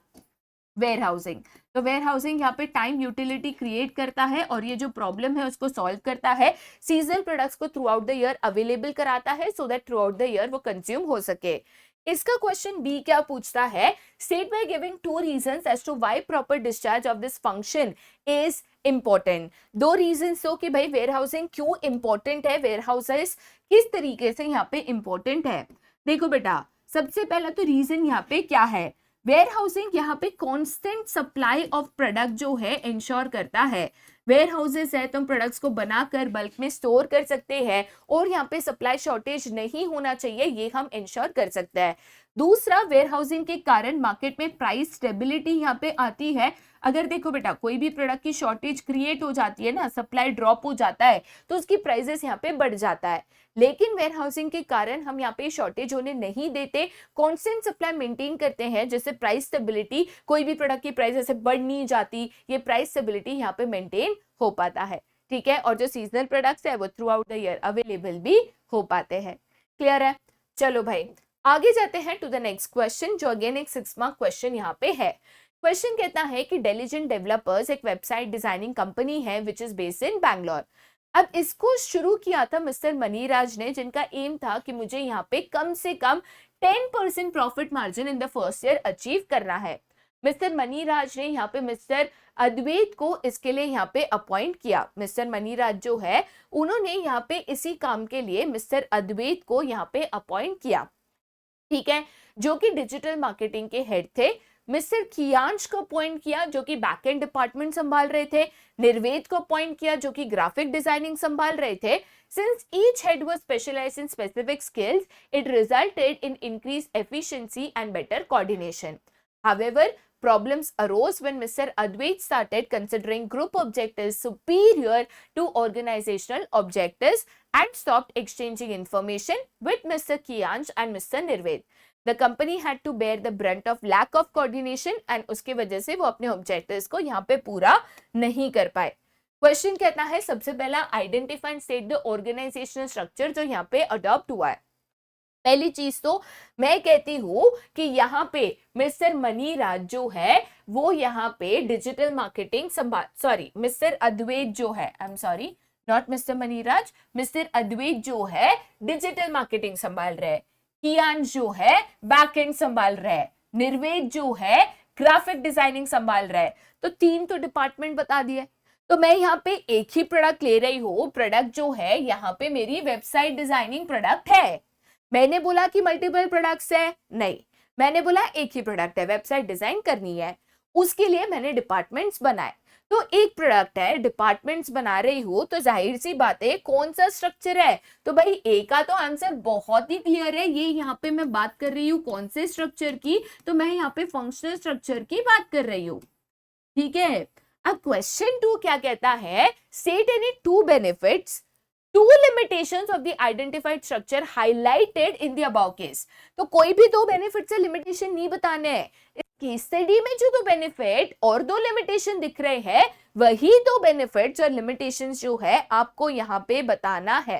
वेयर हाउसिंग। तो वेयर हाउसिंग यहाँ पे टाइम यूटिलिटी क्रिएट करता है और ये जो प्रॉब्लम है उसको सॉल्व करता है, सीजनल प्रोडक्ट्स को throughout the year available कराता है so that throughout the year वो कंज्यूम हो सके। इसका क्वेश्चन बी क्या पूछता है, state by giving two reasons as to why proper discharge of this function is important. दो रीजंस हो कि भाई वेयर हाउसिंग क्यों इंपॉर्टेंट है, वेयर हाउसेस किस तरीके से यहाँ पे इंपॉर्टेंट है। देखो बेटा, सबसे पहला तो रीजन यहाँ पे क्या है, वेयर हाउसिंग यहाँ पे कांस्टेंट सप्लाई ऑफ प्रोडक्ट जो है इंश्योर करता है। वेयर हाउसेस है तो हम प्रोडक्ट्स को बनाकर बल्क में स्टोर कर सकते हैं और यहाँ पे सप्लाई शॉर्टेज नहीं होना चाहिए, ये हम इंश्योर कर सकते हैं। दूसरा, वेयर हाउसिंग के कारण मार्केट में प्राइस स्टेबिलिटी यहाँ पे आती है। अगर देखो बेटा कोई भी प्रोडक्ट की शॉर्टेज क्रिएट हो जाती है ना, सप्लाई ड्रॉप हो जाता है तो उसकी प्राइसेस यहाँ पे बढ़ जाता है, लेकिन वेयर हाउसिंग के कारण हम यहाँ पे शॉर्टेज होने नहीं देते, कांस्टेंट सप्लाई मेंटेन करते हैं, जैसे प्राइस स्टेबिलिटी, कोई भी प्रोडक्ट की प्राइस ऐसे बढ़ नहीं जाती, ये प्राइस स्टेबिलिटी यहाँ पे मेंटेन हो पाता है। ठीक है, और जो सीजनल प्रोडक्ट्स है वो through out the year available भी हो पाते हैं। क्लियर है? चलो भाई आगे जाते हैं टू द नेक्स्ट क्वेश्चन, जो अगेन एक 6 मार्क क्वेश्चन यहाँ पे है। क्वेश्चन कहता है कि डेलीजेंट डेवलपर्स एक वेबसाइट डिजाइनिंग कंपनी है which is based in Bangalore. अब इसको शुरू किया था मिस्टर मनीराज ने, जिनका एम था कि मुझे यहाँ पे कम से कम 10% profit margin in the first year achieve करना है। मिस्टर मनीराज ने यहाँ पे मिस्टर अद्वैत को इसके लिए यहाँ पे अपॉइंट किया। मिस्टर मनीराज जो है उन्होंने यहाँ पे इसी काम के लिए मिस्टर अद्वैत को यहाँ पे अपॉइंट किया। ठीक है, जो कि डिजिटल मार्केटिंग के हेड थे। मिस्टर कियांश को अपॉइंट किया जो कि बैकएंड डिपार्टमेंट संभाल रहे थे। निर्वेद को अपॉइंट किया जो कि ग्राफिक डिजाइनिंग संभाल रहे थे। Since each head was specialized in specific skills, it resulted in increased efficiency and better coordination. However, problems arose when Mr. Advait started considering group objectives superior to organizational objectives and stopped exchanging information with Mr. Kiyansh and Mr. Nirved. The company had to bear the brunt of lack of coordination and उसके वजह से वो अपने objectives को यहाँ पे पूरा नहीं कर पाए. क्वेश्चन कहता है सबसे पहला identify and state the organisational structure जो यहाँ पे अडॉप्ट हुआ है. पहली चीज तो मैं कहती हूं कि यहाँ पे मिस्टर मनीराज जो है वो यहाँ पे डिजिटल मार्केटिंग मिस्टर अद्वैत जो है, I am sorry not mister Maniraj, mister Advait जो है डिजिटल मार्केटिंग संभाल रहे हैं, कियांश जो है बैक एंड संभाल रहे हैं, निर्वेद जो है ग्राफिक डिजाइनिंग संभाल रहा है. तो 3 तो डिपार्टमेंट बता दिए. तो मैं यहाँ पे एक ही प्रोडक्ट ले रही हूँ. प्रोडक्ट जो है यहाँ पे मेरी वेबसाइट डिजाइनिंग प्रोडक्ट है. मैंने बोला कि मल्टीपल प्रोडक्ट्स है, नहीं, मैंने बोला एक ही प्रोडक्ट है, वेबसाइट डिजाइन करनी है, उसके लिए मैंने डिपार्टमेंट्स बनाए. तो एक प्रोडक्ट है, डिपार्टमेंट्स बना रही हूँ, तो जाहिर सी बात है कौन सा स्ट्रक्चर है. तो भाई ए का तो आंसर बहुत ही क्लियर है. ये यहाँ पे मैं बात कर रही हूँ कौन से स्ट्रक्चर की, तो मैं यहाँ पे फंक्शनल स्ट्रक्चर की बात कर रही हूँ. ठीक है. अब क्वेश्चन 2 क्या कहता है, state any 2 benefits, 2 limitations of the identified structure highlighted in the above case. तो कोई भी 2 बेनिफिट से लिमिटेशन नहीं बताने हैं. इस केस स्टडी में जो 2 बेनिफिट और 2 लिमिटेशन दिख रहे हैं, वही 2 बेनिफिट्स और लिमिटेशंस जो है आपको यहाँ पे बताना है.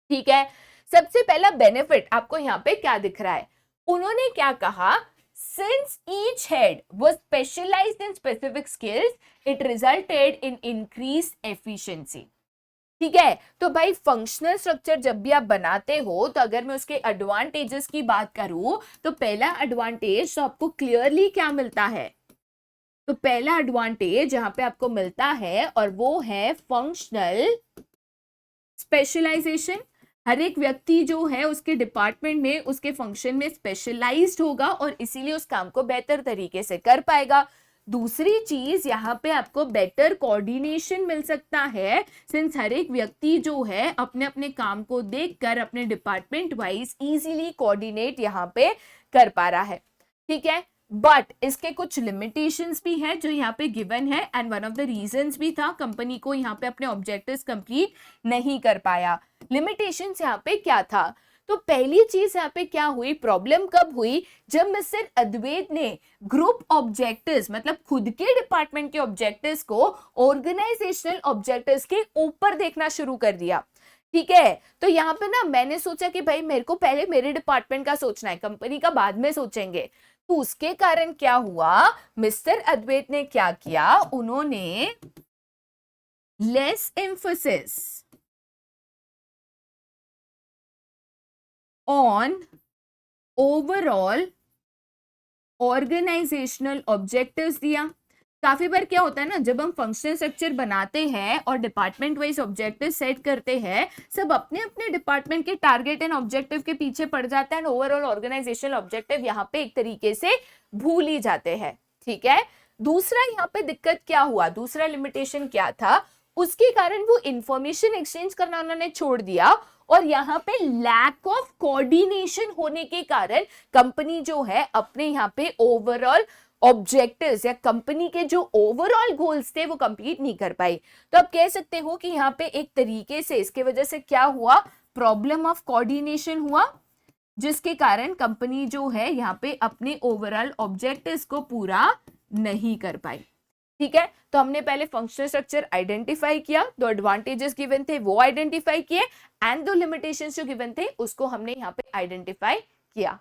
ठीक है. सबसे पहला बेनिफिट आपको यहाँ पे क्या दिख रहा है, उन्होंने क्या कहा, since each head was specialized in specific skills, it resulted in increased efficiency. ठीक है. तो भाई फंक्शनल स्ट्रक्चर जब भी आप बनाते हो, तो अगर मैं उसके एडवांटेजेस की बात करूं, तो पहला एडवांटेज तो आपको क्लियरली क्या मिलता है, तो पहला एडवांटेज यहां पे आपको मिलता है और वो है फंक्शनल स्पेशलाइजेशन. हर एक व्यक्ति जो है उसके डिपार्टमेंट में उसके फंक्शन में स्पेशलाइज्ड होगा और इसीलिए उस काम को बेहतर तरीके से कर पाएगा. दूसरी चीज यहाँ पे आपको बेटर कोऑर्डिनेशन मिल सकता है, सिंस हर एक व्यक्ति जो है अपने अपने काम को देखकर अपने डिपार्टमेंट वाइज इजीली कोऑर्डिनेट यहाँ पे कर पा रहा है. ठीक है. बट इसके कुछ लिमिटेशंस भी हैं जो यहाँ पे गिवन है and one of the reasons भी था कंपनी को यहाँ पे अपने ऑब्जेक्टिव्स कंप्लीट नहीं कर पाया. लिमिटेशंस यहाँ पे क्या था, तो पहली चीज यहाँ पे क्या हुई, प्रॉब्लम कब हुई, जब मिस्टर अद्वैत ने ग्रुप ऑब्जेक्टिव्स मतलब खुद के डिपार्टमेंट के ऑब्जेक्टिव्स को ऑर्गेनाइजेशनल ऑब्जेक्टिव्स के ऊपर देखना शुरू कर दिया. ठीक है. तो यहाँ पे ना मैंने सोचा कि भाई मेरे को पहले मेरे डिपार्टमेंट का सोचना है, कंपनी का बाद में सोचेंगे. तो उसके कारण क्या हुआ, मिस्टर अद्वैत ने क्या किया, उन्होंने less emphasis on overall organisational objectives दिया. काफी बार क्या होता है ना, जब हम फंक्शनल स्ट्रक्चर बनाते हैं और डिपार्टमेंट वाइज ऑब्जेक्टिव सेट करते हैं, सब अपने अपने डिपार्टमेंट के टारगेट एंड ऑब्जेक्टिव के पीछे पड़ जाता है, ओवरऑल ऑर्गेनाइजेशनल ऑब्जेक्टिव यहाँ पे एक तरीके से भूल ही जाते हैं. ठीक है. दूसरा यहाँ पे दिक्कत क्या हुआ, दूसरा लिमिटेशन क्या था, उसके कारण वो इंफॉर्मेशन एक्सचेंज करना उन्होंने छोड़ दिया और यहाँ पे लैक ऑफ कोऑर्डिनेशन होने के कारण कंपनी जो है अपने यहाँ पे ओवरऑल ऑब्जेक्टिव्स या कंपनी के जो ओवरऑल गोल्स थे वो कंप्लीट नहीं कर पाई. तो आप कह सकते हो कि यहाँ पे एक तरीके से इसके वजह से क्या हुआ, प्रॉब्लम ऑफ कोऑर्डिनेशन हुआ, जिसके कारण कंपनी जो है यहाँ पे अपने ओवरऑल ऑब्जेक्टिव्स को पूरा नहीं कर पाई. ठीक है. तो हमने पहले फंक्शनल स्ट्रक्चर आइडेंटिफाई किया, दो एडवांटेजेस गिवन थे वो आइडेंटिफाई किए एंड दो लिमिटेशंस जो गिवन थे उसको हमने यहाँ पे आइडेंटिफाई किया.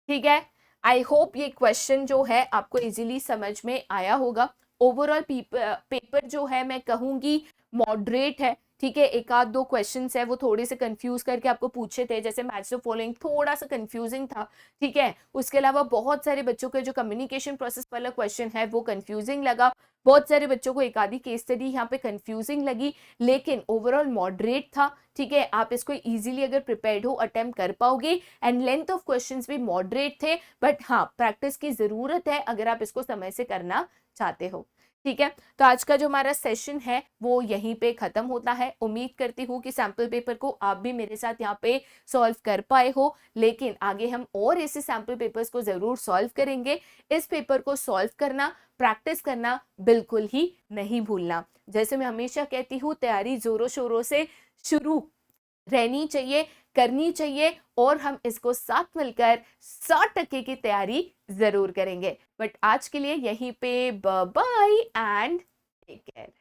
ठीक है. आई होप ये क्वेश्चन जो है आपको इजीली समझ में आया होगा. ओवरऑल पेपर जो है मैं कहूंगी मॉडरेट है. ठीक है. एक आध दो क्वेश्चंस है वो थोड़े से कंफ्यूज करके आपको पूछे थे, जैसे मैच द फॉलोइंग थोड़ा सा कंफ्यूजिंग था. ठीक है. उसके अलावा बहुत सारे बच्चों के जो कम्युनिकेशन प्रोसेस वाला क्वेश्चन है वो कंफ्यूजिंग लगा. बहुत सारे बच्चों को एक आधी केस स्टडी यहाँ पे कंफ्यूजिंग लगी, लेकिन ओवरऑल मॉडरेट था. ठीक है. आप इसको इजीली अगर प्रिपेयर्ड हो अटेम्प्ट कर पाओगे एंड लेंथ ऑफ क्वेश्चंस भी मॉडरेट थे. बट हाँ, प्रैक्टिस की जरूरत है अगर आप इसको समय से करना चाहते हो. ठीक है, तो आज का जो हमारा सेशन है वो यहीं पे खत्म होता है। उम्मीद करती हूँ कि सैम्पल पेपर को आप भी मेरे साथ यहाँ पे सॉल्व कर पाए हो, लेकिन आगे हम और ऐसे सैम्पल पेपर्स को जरूर सॉल्व करेंगे। इस पेपर को सॉल्व करना, प्रैक्टिस करना बिल्कुल ही नहीं भूलना। जैसे मैं हमेशा कहती हूँ, तैयारी जोरों शोरों से शुरू रहनी चाहिए, करनी चाहिए, और हम इसको साथ मिलकर 100% की तैयारी जरूर करेंगे। बट आज के लिए यहीं पे बाय एंड टेक केयर।